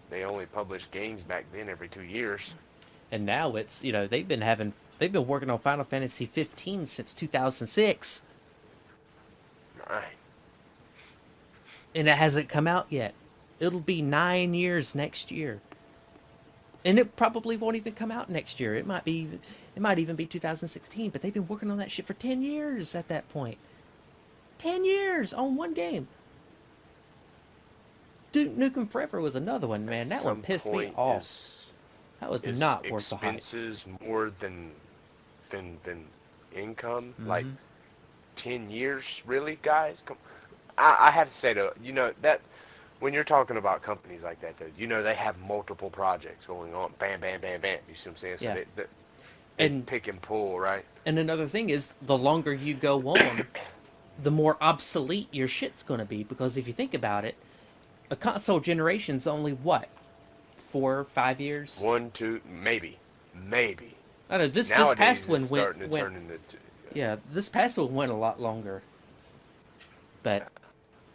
they only published games back then every 2 years. And now it's, they've been working on Final Fantasy 15 since 2006, Right. and it hasn't come out yet. It'll be 9 years next year. And it probably won't even come out next year. It might even be 2016, but they've been working on that shit for 10 years at that point. 10 years on one game. Duke Nukem Forever was another one, man. That one pissed me off. That was not worth the hype. Expenses more than income. Mm-hmm. Like 10 years, really, guys? I have to say though, that when you're talking about companies like that, though, they have multiple projects going on. Bam, bam, bam, bam. You see what I'm saying? Yeah. So they pick and pull, right? And another thing is, the longer you go on, the more obsolete your shit's going to be. Because if you think about it, a console generation's only what, 4 or 5 years? 1, 2, maybe. I know this Nowadays, past one it's went. starting to turn into, Yeah, this past one went a lot longer. But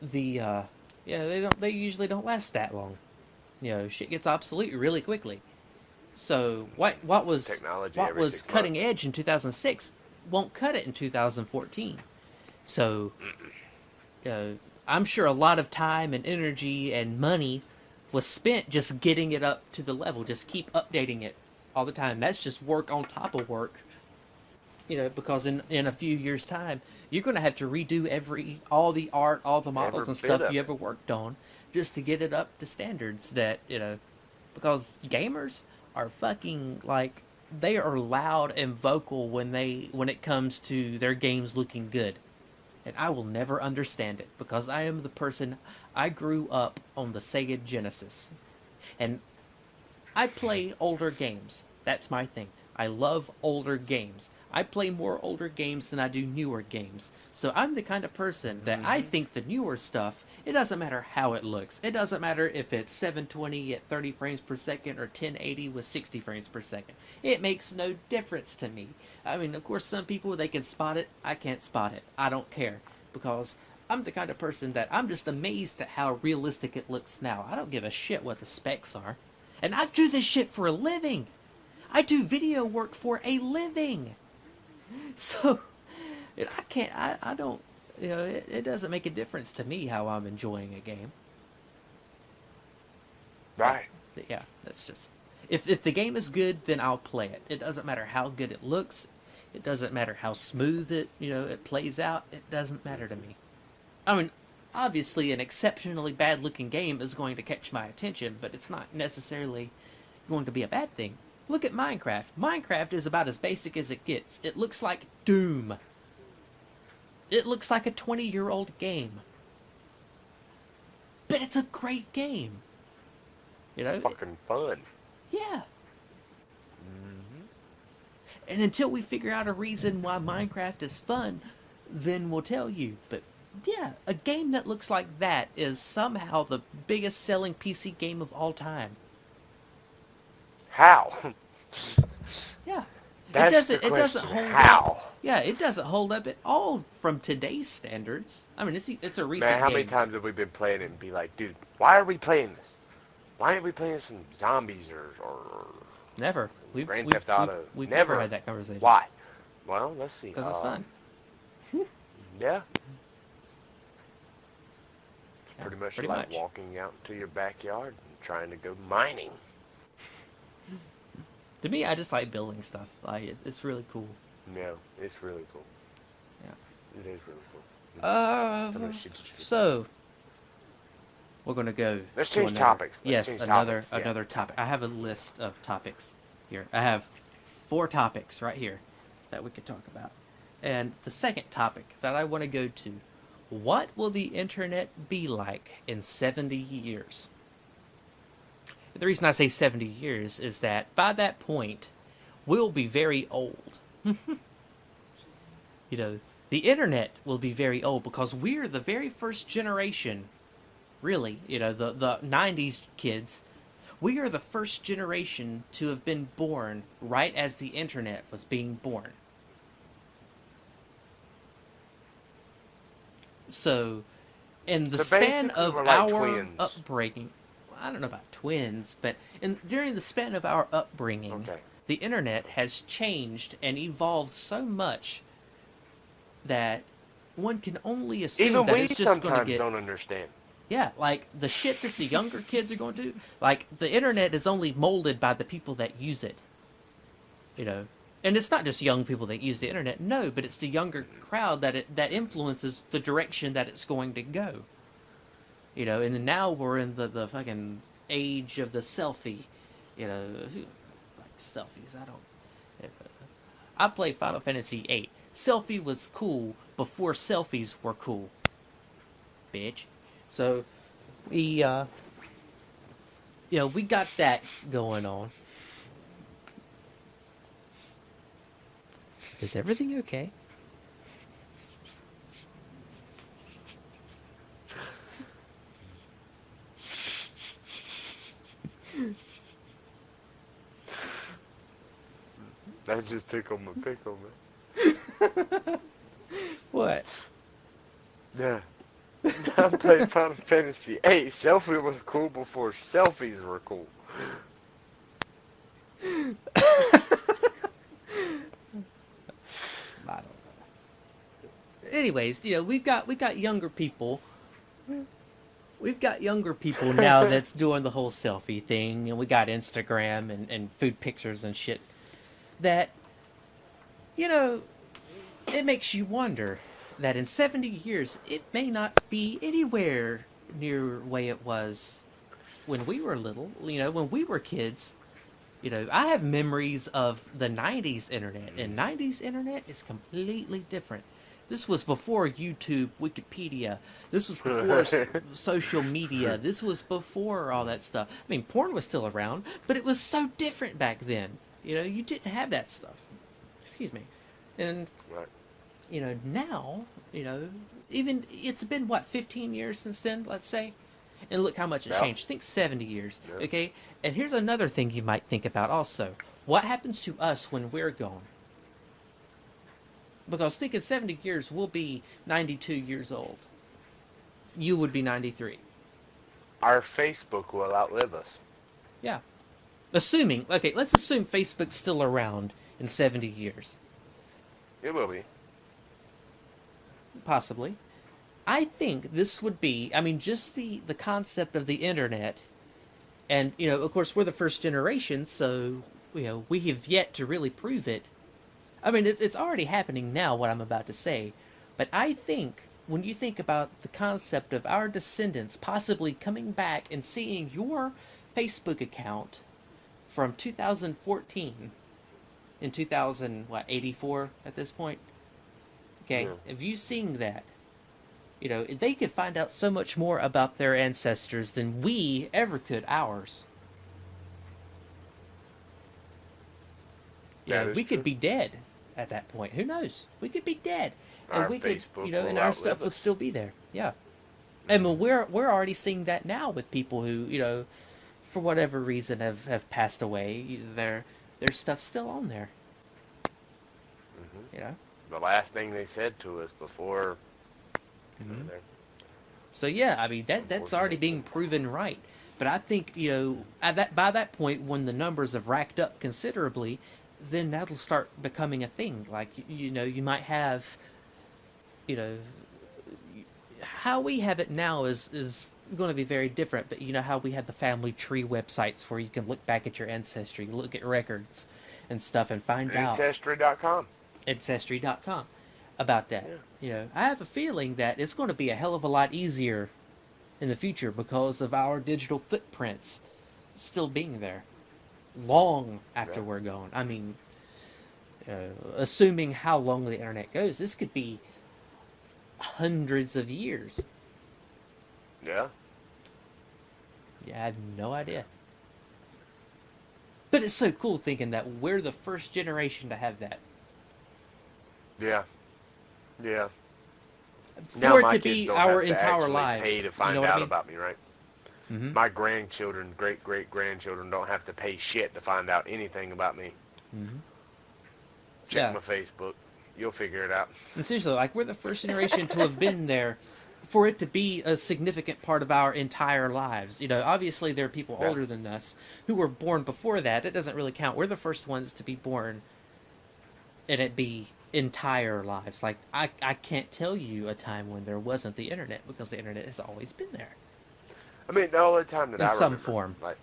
they usually don't last that long. Shit gets obsolete really quickly. So what was technology what every was 6 cutting months. edge in 2006 won't cut it in 2014. So I'm sure a lot of time and energy and money was spent just getting it up to the level. Just keep updating it all the time. That's just work on top of work. Because in a few years' time, you're going to have to redo all the art, all the models and stuff you ever worked on, just to get it up to standards that, because gamers are fucking, like, they are loud and vocal when it comes to their games looking good. And I will never understand it, because I am the person, I grew up on the Sega Genesis. And I play older games. That's my thing. I love older games. I play more older games than I do newer games. So I'm the kind of person that I think the newer stuff, it doesn't matter how it looks. It doesn't matter if it's 720 at 30 frames per second or 1080 with 60 frames per second. It makes no difference to me. I mean, of course, some people, they can spot it. I can't spot it. I don't care. Because I'm the kind of person that I'm just amazed at how realistic it looks now. I don't give a shit what the specs are. And I do this shit for a living. I do video work for a living. So, I don't, it doesn't make a difference to me how I'm enjoying a game. Right. But yeah, that's just, if the game is good, then I'll play it. It doesn't matter how good it looks. It doesn't matter how smooth it plays out. It doesn't matter to me. I mean, obviously an exceptionally bad looking game is going to catch my attention, but it's not necessarily going to be a bad thing. Look at Minecraft. Minecraft is about as basic as it gets. It looks like Doom. It looks like a 20-year-old game. But it's a great game. Fucking fun. Yeah. And until we figure out a reason why Minecraft is fun, then we'll tell you. But yeah, a game that looks like that is somehow the biggest selling PC game of all time. How? Yeah. That's it doesn't hold how? up. Yeah, it doesn't hold up at all from today's standards. I mean, it's a recent Man, how game. many times have we been playing it and be like, dude, why are we playing this? Why aren't we playing some zombies or Never. Grand Theft Auto? We've Never never had that conversation. Why? Well, let's see. Because it's fun. Yeah. Yeah, Pretty much pretty like much. walking out to your backyard and trying to go mining. To me, I just like building stuff. Like it's really cool. Yeah, it's really cool. Yeah. It is really cool. Some of the shit that you can- So we're gonna go. Let's to change another, topics. Let's yes, change another topics. Yeah. another topic. I have a list of topics here. I have 4 topics right here that we could talk about. And the second topic that I want to go to: what will the internet be like in 70 years? The reason I say 70 years is that by that point, we'll be very old. You know, the internet will be very old because we're the very first generation, really, the 90s kids. We are the first generation to have been born right as the internet was being born. So, in the So span basically, of we're like our twins. upbringing, I don't know about twins, but during the span of our upbringing, Okay. the internet has changed and evolved so much that one can only assume Even that we it's just going to sometimes get... don't understand. Yeah, like the shit that the younger kids are going to do. Like, the internet is only molded by the people that use it. And it's not just young people that use the internet, no, but it's the younger crowd that influences the direction that it's going to go. And then now we're in the fucking age of the selfie. Who like selfies? I play Final Fantasy VIII. Selfie was cool before selfies were cool. Bitch. So, we got that going on. Is everything okay? That just tickled my pickle, man. What? Yeah. I played Final Fantasy VIII. Selfie was cool before selfies were cool. I don't know. Anyways, we've got younger people. We've got younger people now that's doing the whole selfie thing, and we got Instagram and food pictures and shit. That, it makes you wonder that in 70 years, it may not be anywhere near the way it was when we were little. When we were kids, I have memories of the 90s internet, and 90s internet is completely different. This was before YouTube, Wikipedia. This was before social media. This was before all that stuff. I mean, porn was still around, but it was so different back then. You didn't have that stuff. Excuse me. And, Right. Now, even, it's been, 15 years since then, let's say? And look how much it's Yeah. changed. Think 70 years, Yeah. okay? And here's another thing you might think about also. What happens to us when we're gone? Because think in 70 years, we'll be 92 years old. You would be 93. Our Facebook will outlive us. Yeah. Assuming, okay, let's assume Facebook's still around in 70 years. It will be. Possibly. I think this would be, just the concept of the internet, and, of course, we're the first generation, so, we have yet to really prove it. It's already happening now, what I'm about to say, but I think, when you think about the concept of our descendants possibly coming back and seeing your Facebook account from 2014, in 84 at this point? Okay, Yeah. if you seeing that, they could find out so much more about their ancestors than we ever could ours. That is We could true. be dead at that point. Who knows? We could be dead, and Our we could, Facebook and will our outlive stuff would us. still be there. Yeah, we're already seeing that now with people who for whatever reason have passed away. Their stuff's still on there. Mm-hmm. The last thing they said to us before. Mm-hmm. So yeah, that's already being proven right. But I think by that point, when the numbers have racked up considerably, then that'll start becoming a thing. Like you might have, how we have it now is going to be very different. But how we have the family tree websites where you can look back at your ancestry, look at records and stuff, and find out. Ancestry.com. Ancestry.com about that. Yeah. You know, I have a feeling that it's going to be a hell of a lot easier in the future because of our digital footprints still being there long after Yeah. we're gone. I mean, assuming how long the internet goes, this could be hundreds of years. Yeah. Yeah, I have no idea. But it's so cool thinking that we're the first generation to have that. Yeah. Yeah. Now For it my to kids be don't our have to entire actually lives. pay to You find know what I out mean? about me, right? Mm-hmm. My grandchildren, great-great-grandchildren don't have to pay shit to find out anything about me. Mm-hmm. Check Yeah. my Facebook. You'll figure it out. And seriously, like, we're the first generation to have been there for it to be a significant part of our entire lives. You know, obviously there are people Yeah. older than us who were born before that. It doesn't really count. We're the first ones to be born and it be entire lives. Like, I can't tell you a time when there wasn't the internet because the internet has always been there. I mean, the only time that In I some remember, form. like,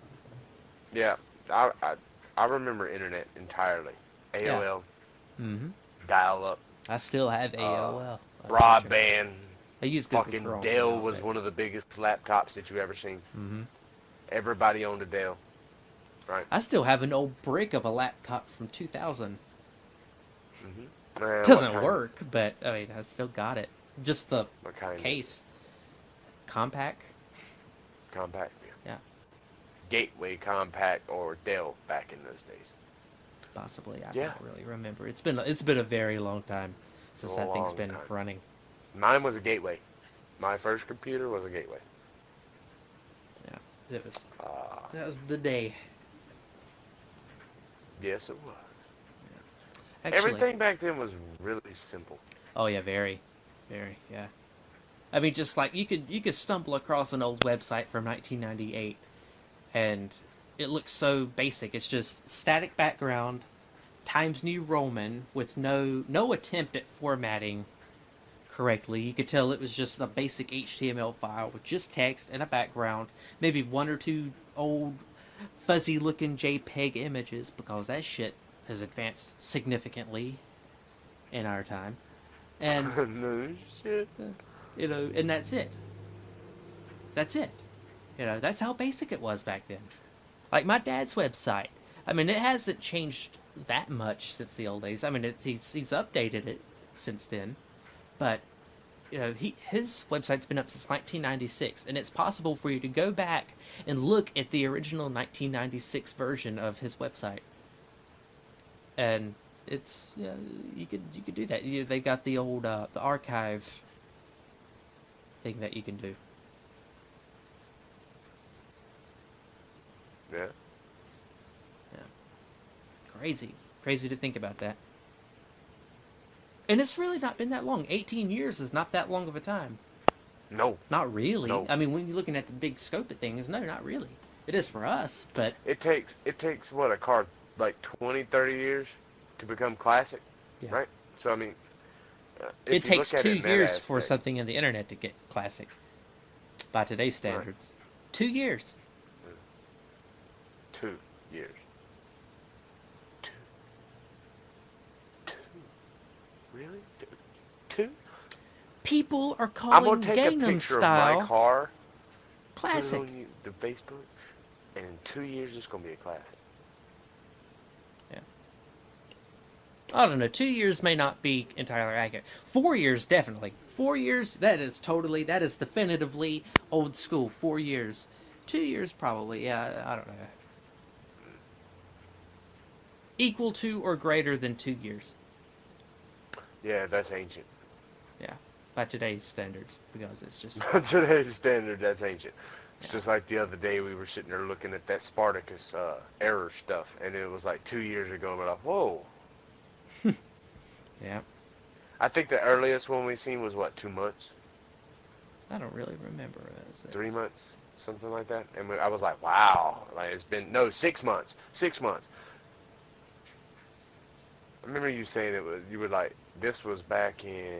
yeah, I remember internet entirely. AOL, Mm-hmm. dial-up, I still have AOL. broadband. I use Google Fucking Chrome Dell now, was but- one of the biggest laptops that you ever seen. Mm-hmm. Everybody owned a Dell, right? I still have an old brick of a laptop from 2000. Mm-hmm. It doesn't work, but I mean, I still got it. Just the What kind? case. Compact. Compact. Yeah, Gateway Compact or Dell back in those days. possibly. I Yeah. don't really remember. It's been a very long time since A that thing's long been time. running. Mine was a Gateway. My first computer was a Gateway. Yeah, it was. Uh, That was the day. yes, it was. Actually, Everything back then was really simple. Oh yeah, very, very, yeah. I mean, just like you could stumble across an old website from 1998, and it looks so basic. It's just static background, Times New Roman with no attempt at formatting correctly. You could tell it was just a basic HTML file with just text and a background, maybe one or two old fuzzy looking JPEG images because that shit has advanced significantly in our time. And No shit. you know, and that's it. That's it. You know, that's how basic it was back then. Like my dad's website. I mean, it hasn't changed that much since the old days. I mean, he's updated it since then, but you know, his website's been up since 1996, and it's possible for you to go back and look at the original 1996 version of his website, and it's you could do that. They've got the old the archive thing that you can do. Yeah. Crazy to think about that. And it's really not been that long. 18 years is not that long of a time. No. Not really. No. I mean, when you're looking at the big scope of things, no, not really. It is for us, but It takes what, a car like 20, 30 years to become classic, yeah. right? So I mean, if It you takes look at 2 it in that years for aspect- something in the internet to get classic by today's standards. 2 years. 2 years. Two. Really? Two? People are I'm calling gonna take a Gangnam picture Style of my car, classic. put it on the Facebook, and in 2 years it's gonna be a classic. I don't know. 2 years may not be entirely accurate. 4 years, definitely. 4 years, that is definitively old school. 4 years. 2 years, probably. Yeah, I don't know. Equal to or greater than 2 years. Yeah, that's ancient. Yeah, by today's standards, because it's just. Today's standard, that's ancient. It's just like the other day we were sitting there looking at that Spartacus error stuff, and it was like 2 years ago, and we're like, whoa. Yeah, I think the earliest one we seen was, what, 2 months? I don't really remember. 3 months? Something like that? And I was like, wow. Like, it's been, no, 6 months. 6 months. I remember you saying you were like, this was back in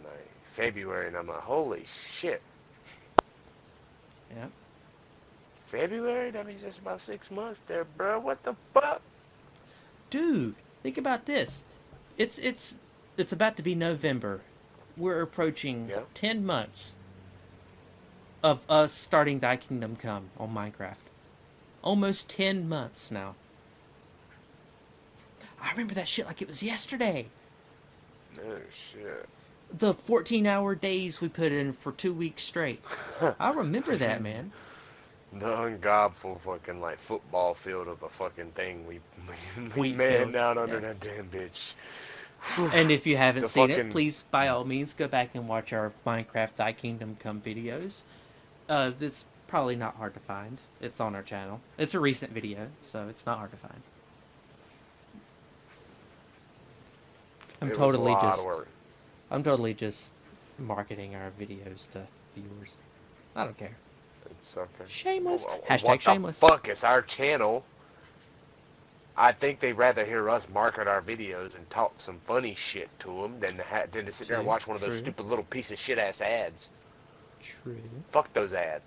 like February, and I'm like, holy shit. Yeah. February? That means just about 6 months there, bro. What the fuck? Dude, think about this. It's about to be November. We're approaching Yeah. 10 months of us starting Thy Kingdom Come on Minecraft. Almost 10 months now. I remember that shit like it was yesterday. No shit. The 14-hour days we put in for 2 weeks straight. I remember that, man. The ungobful fucking like football field of a fucking thing we Wheat manned field, down under yeah. that damn bitch. And if you haven't The seen fucking- it, please, by all means, go back and watch our Minecraft Thy Kingdom Come videos. This probably not hard to find. It's on our channel. It's a recent video, so it's not hard to find. It was a lot of work. I'm totally just marketing our videos to viewers. I don't care. It's okay. Shameless. Well, Hashtag what shameless. the fuck is our channel? I think they'd rather hear us market our videos and talk some funny shit to them than to sit there and True, watch one of those true. stupid little piece of shit ass ads. True. Fuck those ads.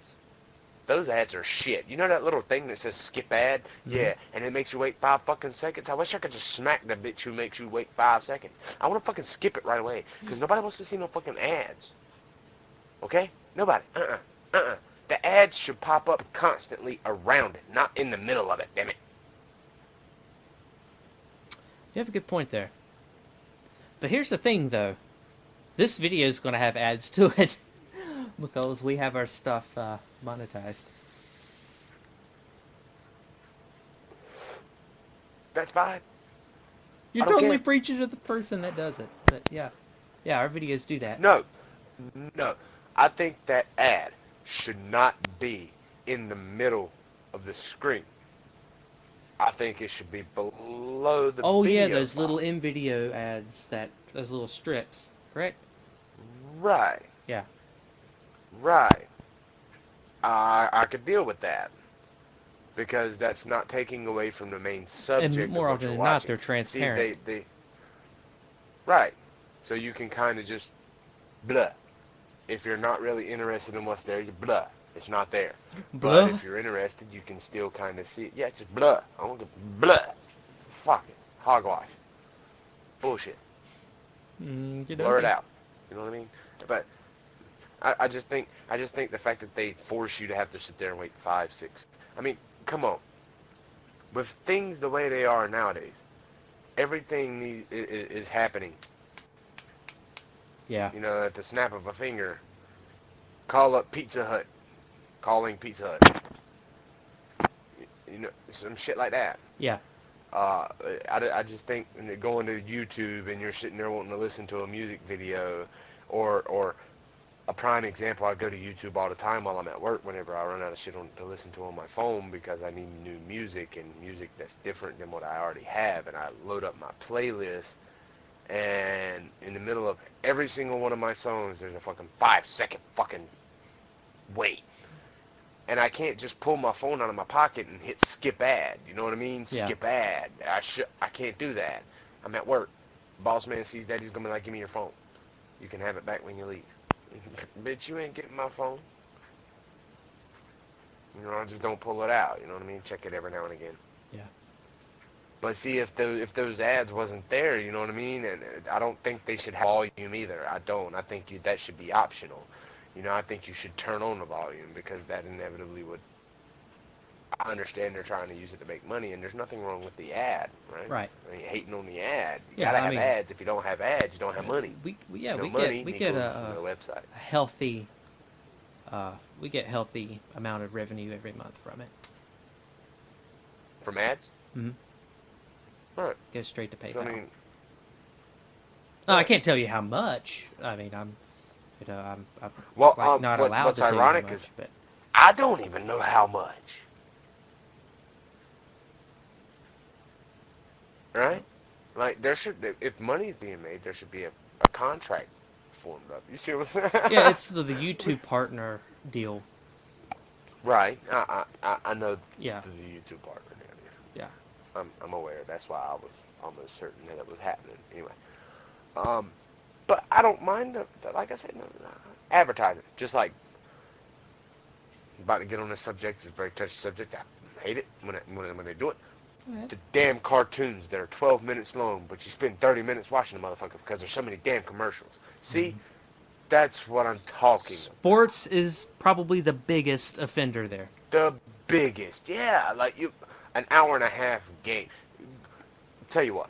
Those ads are shit. You know that little thing that says skip ad? Mhm. Yeah, and it makes you wait 5 fucking seconds. I wish I could just smack the bitch who makes you wait 5 seconds. I want to fucking skip it right away, because nobody wants to see no fucking ads. Okay? Nobody. The ads should pop up constantly around it, not in the middle of it, damn it. You have a good point there. But here's the thing, though. This video is going to have ads to it because we have our stuff monetized. That's fine. You're I don't totally care. preaching to the person that does it. But yeah. Yeah, our videos do that. No. I think that ad should not be in the middle of the screen. I think it should be below the Oh video yeah, those bar. little in-video ads, those little strips, correct? Right. Yeah. Right. I could deal with that. Because that's not taking away from the main subject. And more of what often you're than not, watching. they're transparent. See, right. So you can kind of just blah. If you're not really interested in what's there, you blah. It's not there. Blah? But if you're interested, you can still kind of see it. Yeah, just blah. I want to blah. Fuck it. Hogwash. Bullshit. Blur it out. You know what I mean? But I just think the fact that they force you to have to sit there and wait 5, 6. I mean, come on. With things the way they are nowadays, everything is happening. Yeah. You know, at the snap of a finger. Call up Pizza Hut. Calling Pizza Hut. You know, some shit like that. Yeah. I just think going to YouTube and you're sitting there wanting to listen to a music video, or a prime example, I go to YouTube all the time while I'm at work whenever I run out of shit to listen to on my phone because I need new music and music that's different than what I already have, and I load up my playlist, and in the middle of every single one of my songs there's a fucking 5-second fucking wait. And I can't just pull my phone out of my pocket and hit skip ad. You know what I mean? Yeah. Skip ad. I can't do that. I'm at work. Boss man sees that, he's gonna be like, give me your phone. You can have it back when you leave. Bitch, you ain't getting my phone. You know, I just don't pull it out. You know what I mean? Check it every now and again. Yeah. But see, if those ads wasn't there, you know what I mean? And I don't think they should have volume either. I don't. I think that should be optional. You know, I think you should turn on the volume because that inevitably would. I understand they're trying to use it to make money, and there's nothing wrong with the ad, right? Right. I mean, hating on the ad. You Yeah, gotta I have mean- ads. If you don't have ads, you don't have money. We No get money a equals no website. healthy we get healthy amount of revenue every month from it. From ads? Mhm. Right. Goes straight to So, PayPal. I mean, I can't tell you how much. I mean, I'm well, like not allowed what's to tell you ironic how is much, but I don't even know how much. Right? Like, there should, if money is being made, there should be a contract formed up. You see what I'm saying? yeah, it's the YouTube partner deal. Right. I know Yeah. the YouTube partner. Yeah. I'm aware. That's why I was almost certain that it was happening. Anyway. But I don't mind, like I said, advertising. Just like, about to get on this subject. It's a very touchy subject. I hate it when they do it. Go ahead. The damn cartoons that are 12 minutes long, but you spend 30 minutes watching the motherfucker because there's so many damn commercials. See? That's what I'm talking about. Sports is probably the biggest offender there. The biggest. Yeah, like an hour and a half game. Tell you what.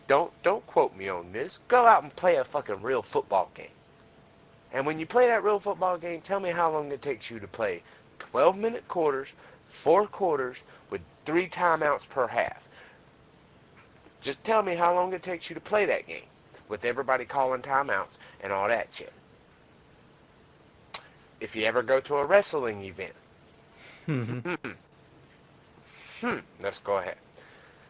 Don't quote me on this. Go out and play a fucking real football game. And when you play that real football game, tell me how long it takes you to play 12-minute quarters, 4 quarters, with 3 timeouts per half. Just tell me how long it takes you to play that game, with everybody calling timeouts and all that shit. If you ever go to a wrestling event, let's go ahead.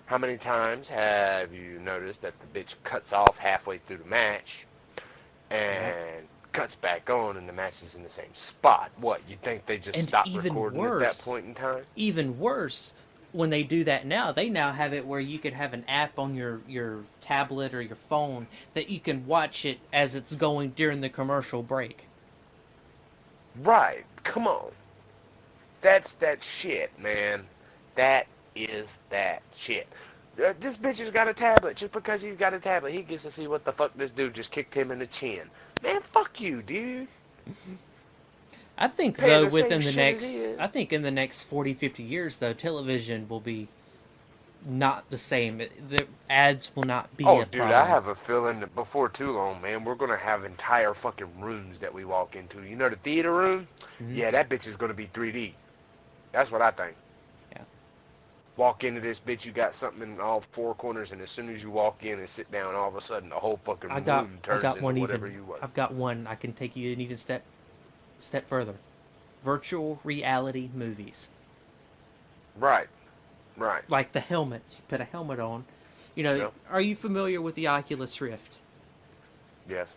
How many times have you noticed that the bitch cuts off halfway through the match and cuts back on and the match is in the same spot? What, you think they just stopped recording at that point in time? Even worse, when they do that now, they now have it where you could have an app on your tablet or your phone that you can watch it as it's going during the commercial break. Right, come on. That's that shit, man. That is that shit. This bitch has got a tablet. Just because he's got a tablet, he gets to see what the fuck this dude just kicked him in the chin. Man, fuck you, dude. I think, though, within the next... I think in the next 40, 50 years, though, television will be not the same. The ads will not be a problem. Oh, dude, I have a feeling that before too long, man, we're going to have entire fucking rooms that we walk into. You know the theater room? Mm-hmm. Yeah, that bitch is going to be 3D. That's what I think. Yeah. Walk into this bitch, you got something in all 4 corners, and as soon as you walk in and sit down, all of a sudden the whole fucking room turns into whatever you want. I've got one. I can take you an even step further. Virtual reality movies. Right. Like the helmets. You put a helmet on. You know, Yep. Are you familiar with the Oculus Rift? Yes.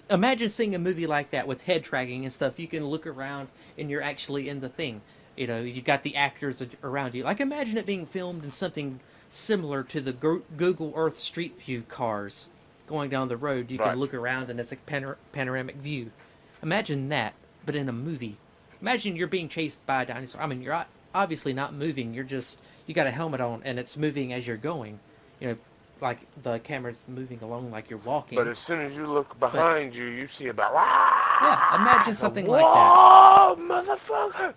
Imagine seeing a movie like that with head tracking and stuff. You can look around and you're actually in the thing. You know, you've got the actors around you. Like, imagine it being filmed in something similar to the Google Earth Street View cars going down the road. You can look around and it's a panoramic view. Imagine that, but in a movie. Imagine you're being chased by a dinosaur. I mean, you're obviously not moving. You got a helmet on and it's moving as you're going. You know, like the camera's moving along like you're walking. But as soon as you look behind you, you see about... Yeah, imagine something like that. Whoa, motherfucker!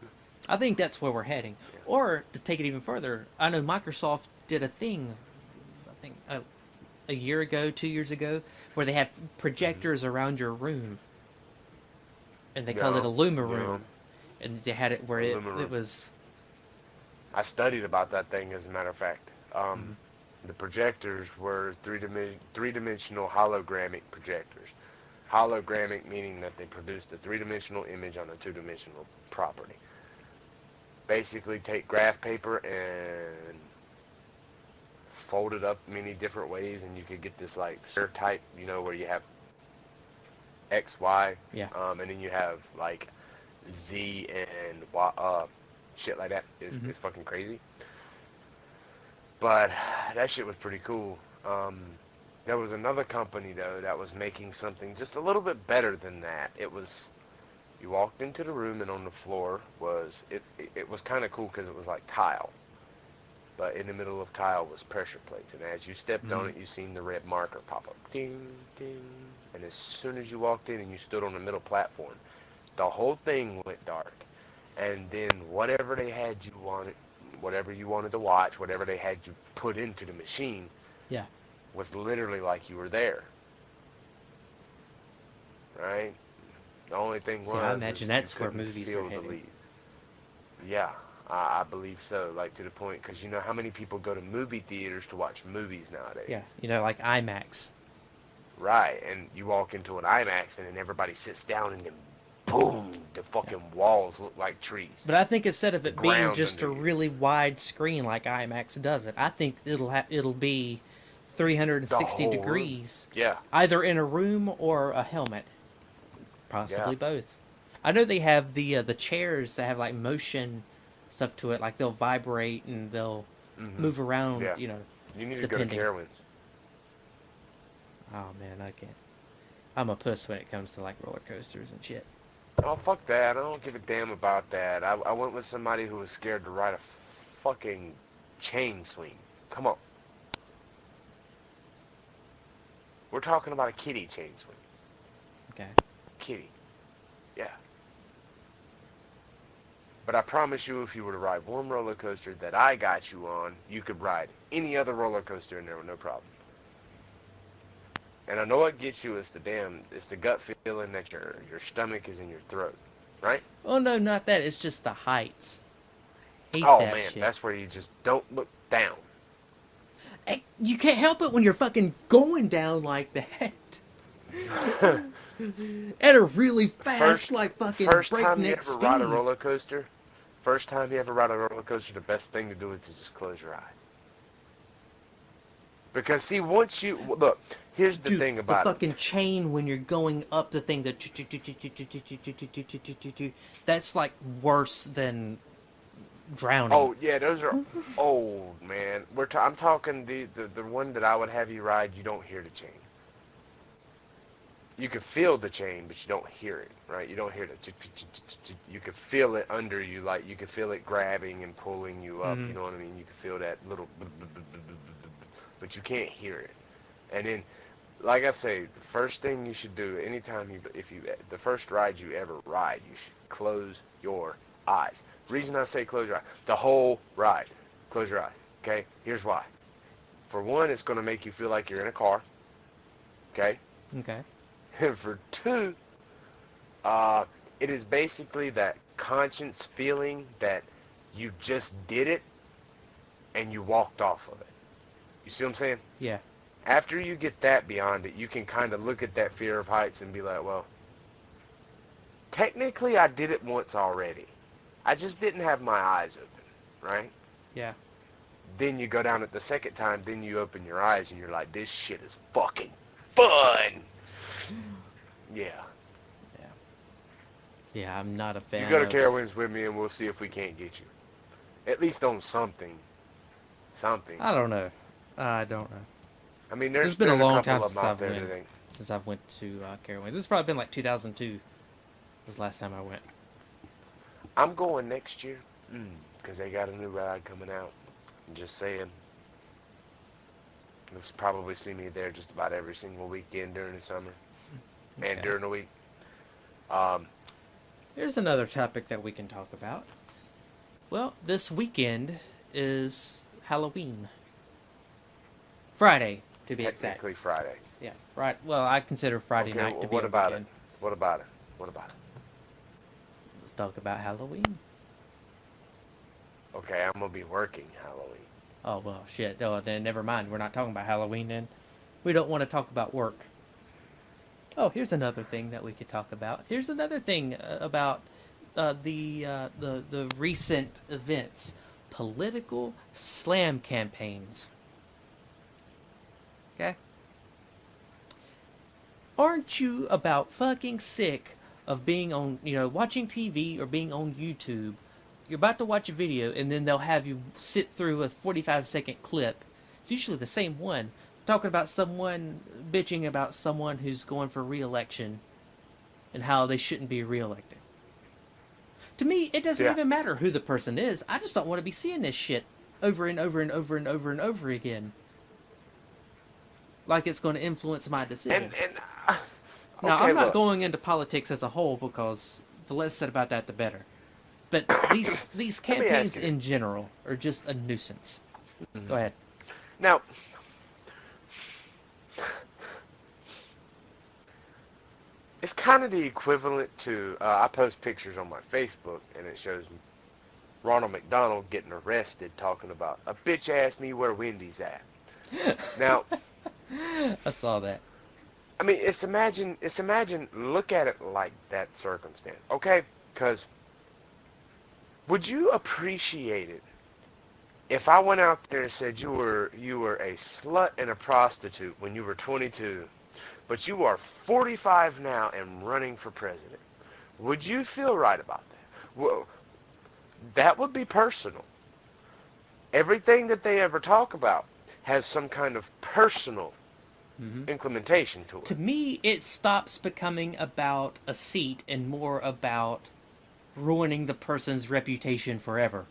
I think that's where we're heading. Yeah. Or, to take it even further, I know Microsoft did a thing, I think a year ago, 2 years ago, where they have projectors around your room. And they called it a Luma Room. And they had it where it was... I studied about that thing, as a matter of fact. The projectors were three-dimensional hologramic projectors. Hologramic meaning that they produced a 3-dimensional image on a 2-dimensional property. Basically take graph paper and fold it up many different ways, and you could get this like square type, you know, where you have X, Y, and then you have like Z and Y, shit like that. It's fucking crazy. But that shit was pretty cool. There was another company though that was making something just a little bit better than that. It was, you walked into the room and on the floor was, it was kind of cool because it was like tile. But in the middle of tile was pressure plates. And as you stepped on it, you seen the red marker pop up. Ding, ding. And as soon as you walked in and you stood on the middle platform, the whole thing went dark. And then whatever they had you wanted, whatever you wanted to watch, whatever they had you put into the machine, was literally like you were there. Right? The only thing was... I imagine that's where movies are heading. Yeah, I believe so. Like, to the point, because you know how many people go to movie theaters to watch movies nowadays? Yeah, you know, like IMAX. Right, and you walk into an IMAX and then everybody sits down and then boom, the fucking walls look like trees. But I think instead of it being just a really wide screen like IMAX does it, I think it'll be 360 degrees. Yeah. Either in a room or a helmet. Possibly both. I know they have the chairs that have like motion stuff to it, like they'll vibrate and they'll move around, you know. You need to go to Carowinds. Oh man, I can't. I'm a puss when it comes to like roller coasters and shit. Oh, fuck that. I don't give a damn about that. I went with somebody who was scared to ride a fucking chain swing. Come on. We're talking about a kiddie chain swing. Okay. Kiddie. Yeah. But I promise you, if you were to ride one roller coaster that I got you on, you could ride any other roller coaster in there with no problem. And I know what gets you is it's the gut feeling that your stomach is in your throat, right? Oh no, not that. It's just the heights. Hate Oh that man, shit. that's where you just don't look down. Hey, you can't help it when you're fucking going down like that. At a really fast, like fucking First time you breakneck ever speed. ride a roller coaster, the best thing to do is to just close your eye. Because see, once you look, here's the Dude, thing about the fucking chain when you're going up the thing, that's like worse than drowning. Oh yeah, those are old, man. I'm talking the one that I would have you ride. You don't hear the chain. You can feel the chain, but you don't hear it, right? You don't hear the. You can feel it under you, like you can feel it grabbing and pulling you up. You know what I mean? You can feel that little, but you can't hear it. And then, like I say, the first thing you should do anytime the first ride you ever ride, you should close your eyes. Reason I say close your eyes, the whole ride, close your eyes. Okay, here's why. For one, it's going to make you feel like you're in a car. Okay. Okay. And for two, it is basically that conscience feeling that you just did it and you walked off of it. You see what I'm saying? Yeah. After you get that beyond it, you can kind of look at that fear of heights and be like, well, technically I did it once already. I just didn't have my eyes open, right? Yeah. Then you go down it the second time, then you open your eyes and you're like, this shit is fucking fun. Yeah. Yeah. Yeah, I'm not a fan. You go to Carowinds with me and we'll see if we can't get you. At least on something. Something. I don't know. I don't know. I mean, It's been a long time since since I've went to Carowinds. This has probably been like 2002. Was the last time I went. I'm going next year because they got a new ride coming out. I'm just saying. You'll probably see me there just about every single weekend during the summer and during the week. Here's another topic that we can talk about. Well, this weekend is Halloween. Friday, to be exact. Technically Friday. Yeah, right. Well, I consider Friday Okay, night well, to be what a about weekend. it? What about it? What about it? Let's talk about Halloween. Okay, I'm going to be working Halloween. Oh, well, shit. Oh, then never mind. We're not talking about Halloween then. We don't want to talk about work. Oh, here's another thing that we could talk about. Here's another thing about the recent events. Political slam campaigns. Okay? Aren't you about fucking sick of being on, watching TV or being on YouTube? You're about to watch a video and then they'll have you sit through a 45-second clip. It's usually the same one. Talking about someone bitching about someone who's going for re-election and how they shouldn't be re-elected. To me, it doesn't even matter who the person is. I just don't want to be seeing this shit over and over and over and over and over again. Like it's going to influence my decision. Now, I'm not going into politics as a whole because the less said about that, the better. But these campaigns in general are just a nuisance. Go ahead. Now, it's kind of the equivalent to, I post pictures on my Facebook, and it shows Ronald McDonald getting arrested talking about, a bitch asked me where Wendy's at. Now, I saw that. I mean, it's imagine, look at it like that circumstance, okay? Because would you appreciate it if I went out there and said you were a slut and a prostitute when you were 22, but you are 45 now and running for president? Would you feel right about that? Well, that would be personal. Everything that they ever talk about has some kind of personal implementation to it. To me, it stops becoming about a seat and more about ruining the person's reputation forever.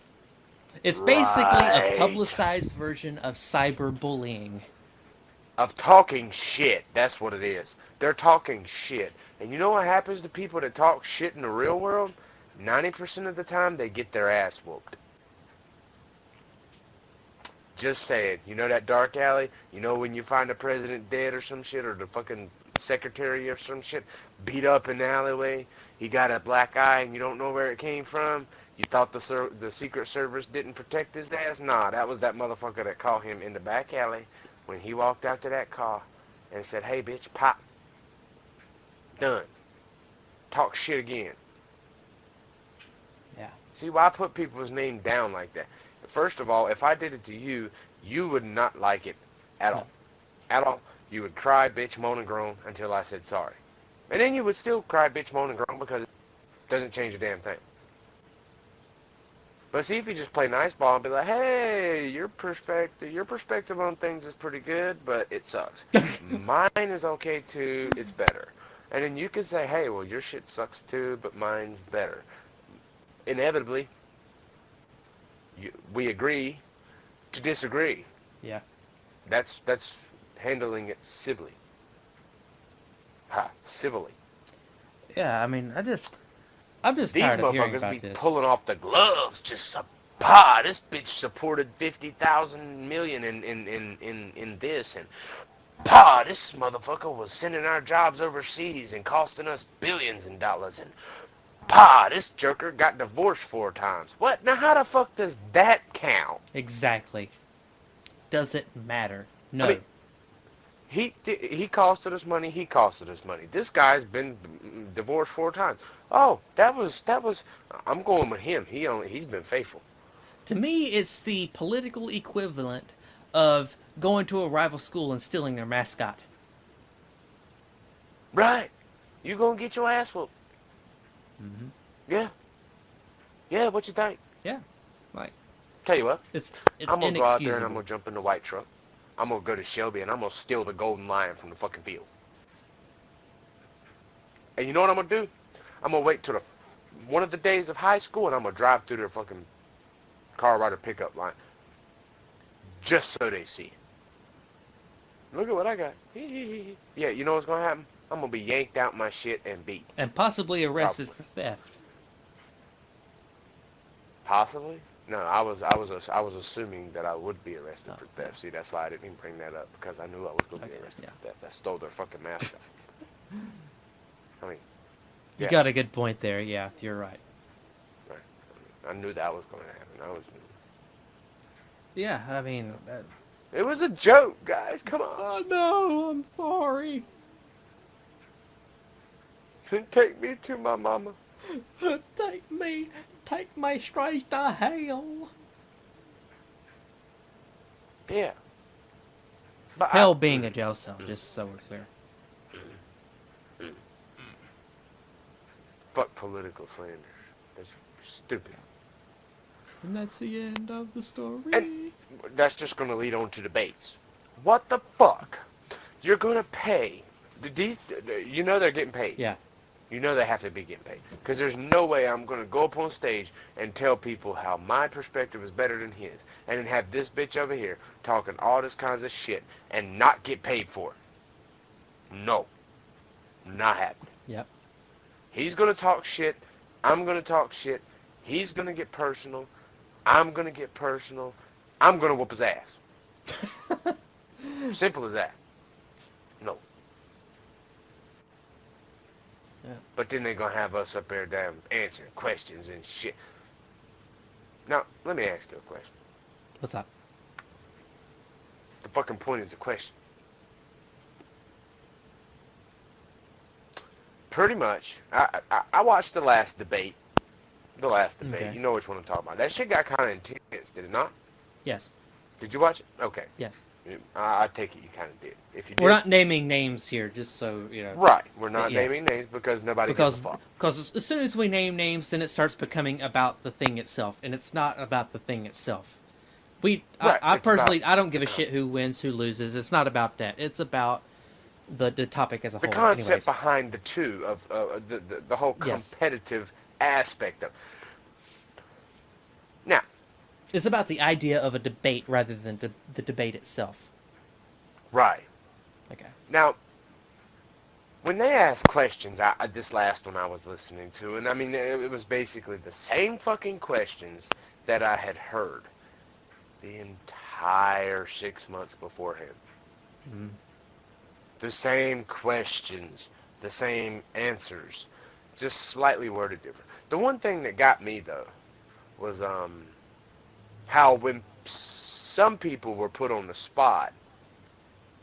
It's basically a Right. publicized version of cyberbullying. Of talking shit. That's what it is. They're talking shit. And you know what happens to people that talk shit in the real world? 90% of the time, they get their ass whooped. Just saying. You know that dark alley? You know when you find the president dead or some shit, or the fucking secretary or some shit beat up in the alleyway? He got a black eye and you don't know where it came from? You thought the Secret Service didn't protect his ass? Nah, that was that motherfucker that caught him in the back alley when he walked out to that car and said, hey, bitch, pop. Done. Talk shit again. Yeah. See, why I put people's name down like that? First of all, if I did it to you, you would not like it at all. At all. You would cry, bitch, moan, and groan until I said sorry. And then you would still cry, bitch, moan, and groan because it doesn't change a damn thing. But see, if you just play nice ball and be like, hey, your perspective on things is pretty good, but it sucks. Mine is okay too, it's better. And then you can say, hey, well, your shit sucks too, but mine's better. Inevitably, we agree to disagree. Yeah. That's handling it civilly. Civilly. Yeah, I mean, I'm just These tired of hearing motherfuckers about be this. pulling off the gloves. Just this bitch supported 50,000 million in this, and this motherfucker was sending our jobs overseas and costing us billions in dollars, and this jerker got divorced 4 times. What? Now how the fuck does that count? Exactly. Does it matter? No. I mean, he costed us money. He costed us money. This guy's been divorced 4 times. Oh, that was. I'm going with him. He's been faithful. To me, it's the political equivalent of going to a rival school and stealing their mascot. Right. You gonna get your ass whooped. Mm-hmm. Yeah. Yeah. What you think? Yeah. Like, Tell you what. it's I'm gonna go out there and I'm inexcusable. gonna jump in the white truck. I'm gonna go to Shelby and I'm gonna steal the golden lion from the fucking field. And you know what I'm gonna do? I'm gonna wait till one of the days of high school and I'm gonna drive through their fucking car rider pickup line. Just so they see. Look at what I got. Yeah, you know what's gonna happen? I'm gonna be yanked out my shit and beat. And possibly arrested Probably. for theft. Possibly? No, I was assuming that I would be arrested for theft. See, that's why I didn't even bring that up, because I knew I was gonna be arrested for theft. I stole their fucking mascot. I mean, You got a good point there. Yeah, you're right. right. I knew that was gonna happen. Yeah, I mean... It was a joke, guys. Come on. Oh no, I'm sorry. Take me to my mama. Take me straight to hell. Yeah. But Hell being a jail cell, just so we're clear. Fuck political slander. That's stupid. And that's the end of the story. And that's just going to lead on to debates. What the fuck? You're going to pay. These, you know they're getting paid. Yeah. You know they have to be getting paid. Because there's no way I'm going to go up on stage and tell people how my perspective is better than his. And then have this bitch over here talking all this kinds of shit and not get paid for it. No. Not happening. Yep. He's going to talk shit. I'm going to talk shit. He's going to get personal. I'm going to get personal. I'm going to whoop his ass. Simple as that. No. Yeah. But then they're going to have us up there damn answering questions and shit. Now, let me ask you a question. What's up? The fucking point is the question. Pretty much, I watched the last debate. Okay. You know which one I'm talking about. That shit got kind of intense, did it not? Yes. Did you watch it? Okay. Yes. I take it you kind of did. If you did, We're not naming names here, just so you know. right. We're not Yes. naming names because nobody gives a fuck. Because as soon as we name names, then it starts becoming about the thing itself, and it's not about the thing itself. Right, I it's personally, about- I don't give a shit who wins, who loses. It's not about that. It's about the topic as a The whole. concept Anyways. behind the two of the whole Yes. competitive aspect of. Now, It's about the idea of a debate rather than the debate itself. Right. Okay. Now, when they ask questions, this last one I was listening to, and I mean, it was basically the same fucking questions that I had heard the entire 6 months beforehand. Mm. The same questions, the same answers, just slightly worded different. The one thing that got me, though, was how when some people were put on the spot,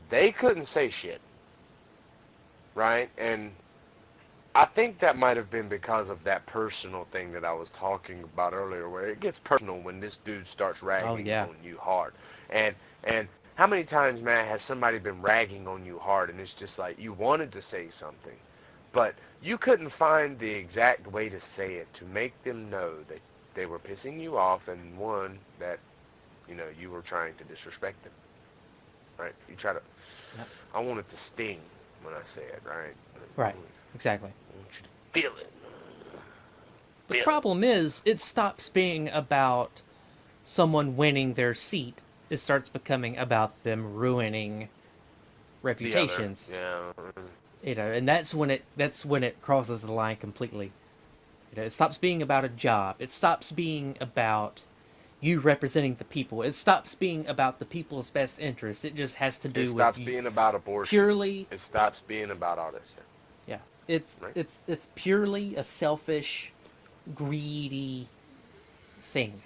they couldn't say shit, right? And I think that might have been because of that personal thing that I was talking about earlier, where it gets personal when this dude starts ragging on you hard. And how many times, Matt, has somebody been ragging on you hard, and it's just like you wanted to say something, but you couldn't find the exact way to say it to make them know that they were pissing you off, and one, that, you know, you were trying to disrespect them, right? You try to, Yep. I want it to sting when I say it, right? Right. Exactly. I want you to feel it. The problem is, it stops being about someone winning their seat. It starts becoming about them ruining reputations. Yeah. You know, and that's when it crosses the line completely. You know, it stops being about a job. It stops being about you representing the people. It stops being about the people's best interests. It just has to do with It stops being about abortion. Purely. It stops being about all this. Yeah. It's right? it's purely a selfish, greedy thing.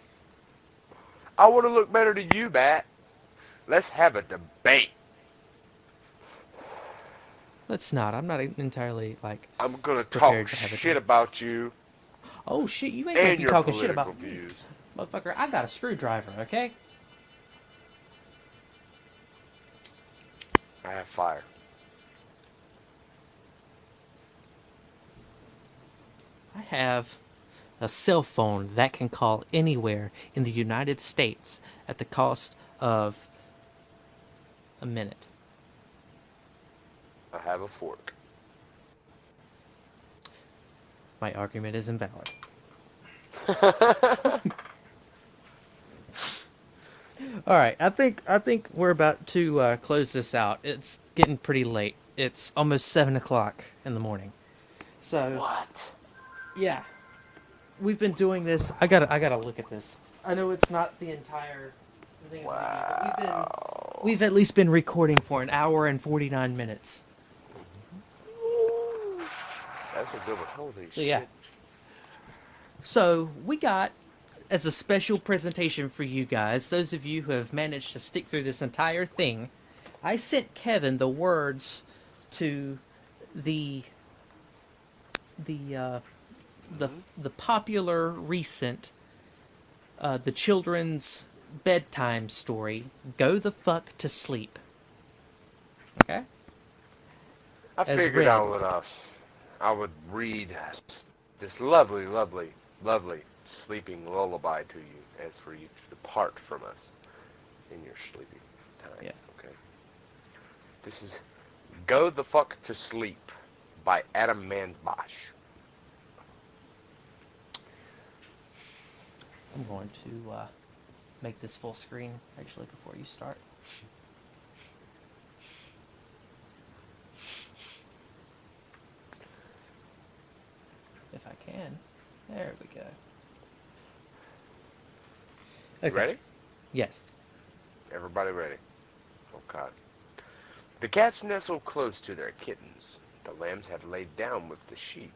I want to look better to you, Bat. Let's have a debate. Let's not. I'm not entirely like. I'm gonna talk to have a shit about you Oh shit! You ain't gonna and be your talking shit political about me, views. motherfucker. I got a screwdriver. Okay. I have fire. I have a cell phone that can call anywhere in the United States at the cost of a minute. I have a fork. My argument is invalid. All right, I think we're about to close this out. It's getting pretty late. It's almost 7 o'clock in the morning. So What? yeah, we've been doing this. I gotta look at this. I know it's not the entire thing of the video, but we've at least been recording for an hour and 49 minutes. That's a good one. Holy So shit. yeah. So we got, as a special presentation for you guys, those of you who have managed to stick through this entire thing, I sent Kevin the words to the popular recent the children's bedtime story, Go the Fuck to Sleep. Okay? I As figured read. I would read this lovely, lovely, lovely sleeping lullaby to you as for you to depart from us in your sleeping time. Yes. Okay. This is Go the Fuck to Sleep by Adam Mansbosh. I'm going to make this full screen, actually, before you start. If I can. There we go. You ready? Yes. Everybody ready? Oh, God. The cats nestle close to their kittens. The lambs have laid down with the sheep.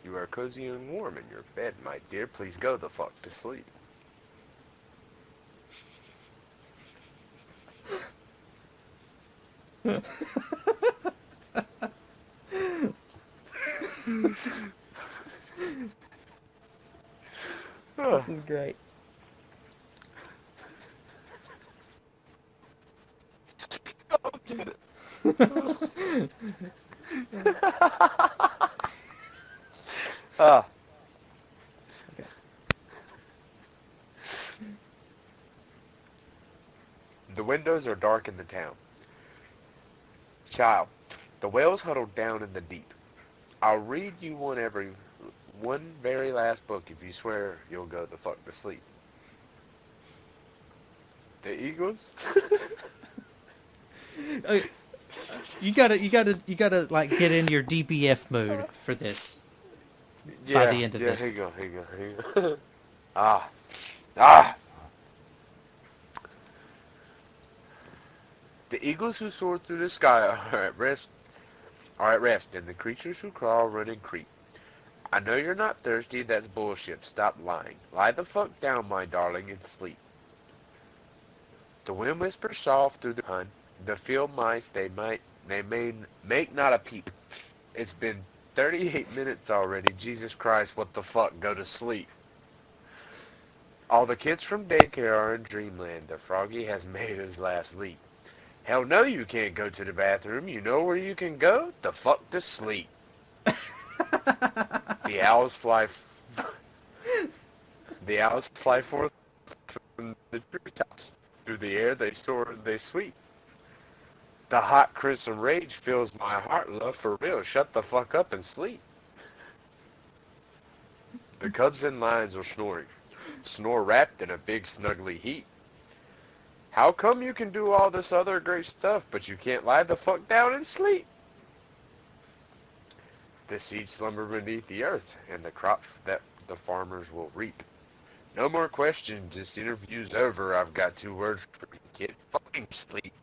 You are cozy and warm in your bed, my dear. Please go the fuck to sleep. This is great. Ah. Okay. The windows are dark in the town. Child, the whales huddled down in the deep. I'll read you one very last book if you swear you'll go the fuck to sleep. The Eagles? Uh, you gotta like get in your DBF mood for this by the end of yeah, this. here you go, here you go, here you go. Ah, ah! The eagles who soar through the sky are at rest, and the creatures who crawl, run, and creep. I know you're not thirsty, that's bullshit. Stop lying. Lie the fuck down, my darling, and sleep. The wind whispers soft through the pine. The field mice, they may make not a peep. It's been 38 minutes already. Jesus Christ, what the fuck? Go to sleep. All the kids from daycare are in dreamland. The froggy has made his last leap. Hell no, you can't go to the bathroom. You know where you can go? The fuck to sleep. The owls fly. The owls fly forth from the treetops. Through the air they soar and they sweep. The hot crimson rage fills my heart, love, for real. Shut the fuck up and sleep. The cubs and lions are snoring. Snore wrapped in a big snuggly heap. How come you can do all this other great stuff, but you can't lie the fuck down and sleep? The seeds slumber beneath the earth, and the crops that the farmers will reap. No more questions, this interview's over. I've got 2 words for you. Get fucking sleep.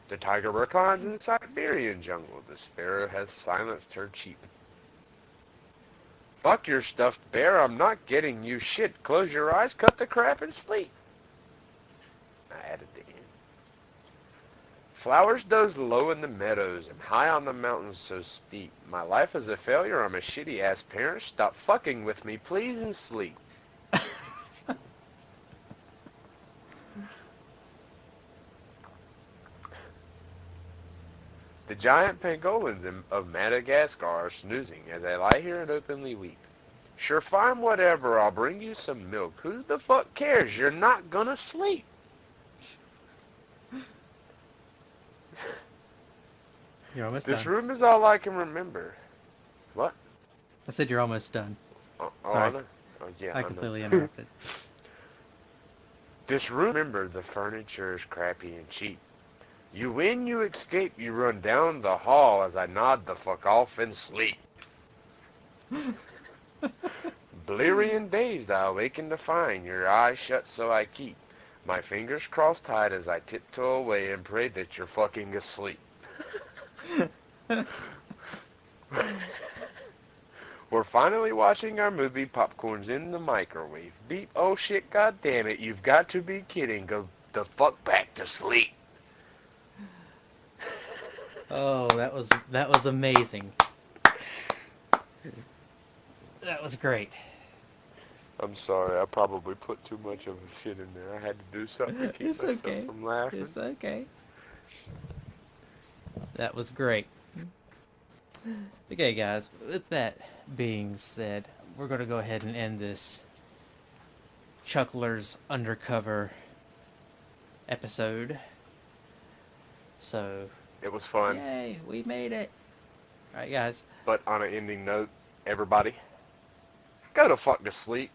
The tiger reclines in the Siberian jungle. The sparrow has silenced her cheep. Fuck your stuffed bear, I'm not getting you shit. Close your eyes, cut the crap, and sleep. I added the end. Flowers doze low in the meadows and high on the mountains so steep. My life is a failure, I'm a shitty ass parent. Stop fucking with me, please, and sleep. The giant pangolins of Madagascar are snoozing as I lie here and openly weep. Sure, fine, whatever, I'll bring you some milk. Who the fuck cares? You're not gonna sleep. You're almost This done. room is all I can remember. What? I said you're almost done. Oh, Sorry. I know. Oh, yeah, I know. completely interrupted. This room, remember, the furniture is crappy and cheap. You win, you escape, you run down the hall as I nod the fuck off and sleep. Bleary and dazed, I awaken to find your eyes shut, so I keep my fingers crossed tight as I tiptoe away and pray that you're fucking asleep. We're finally watching our movie, popcorn's in the microwave. Beep, oh shit, god damn it, you've got to be kidding, go the fuck back to sleep. Oh, that was amazing. That was great. I'm sorry, I probably put too much of a shit in there. I had to do something to keep It's myself okay. from laughing. It's okay. That was great. Okay, guys, with that being said, we're going to go ahead and end this Chucklers Undercover episode. So, It was fun. yay, we made it. Alright, guys. But on an ending note, everybody, go to fuck to sleep.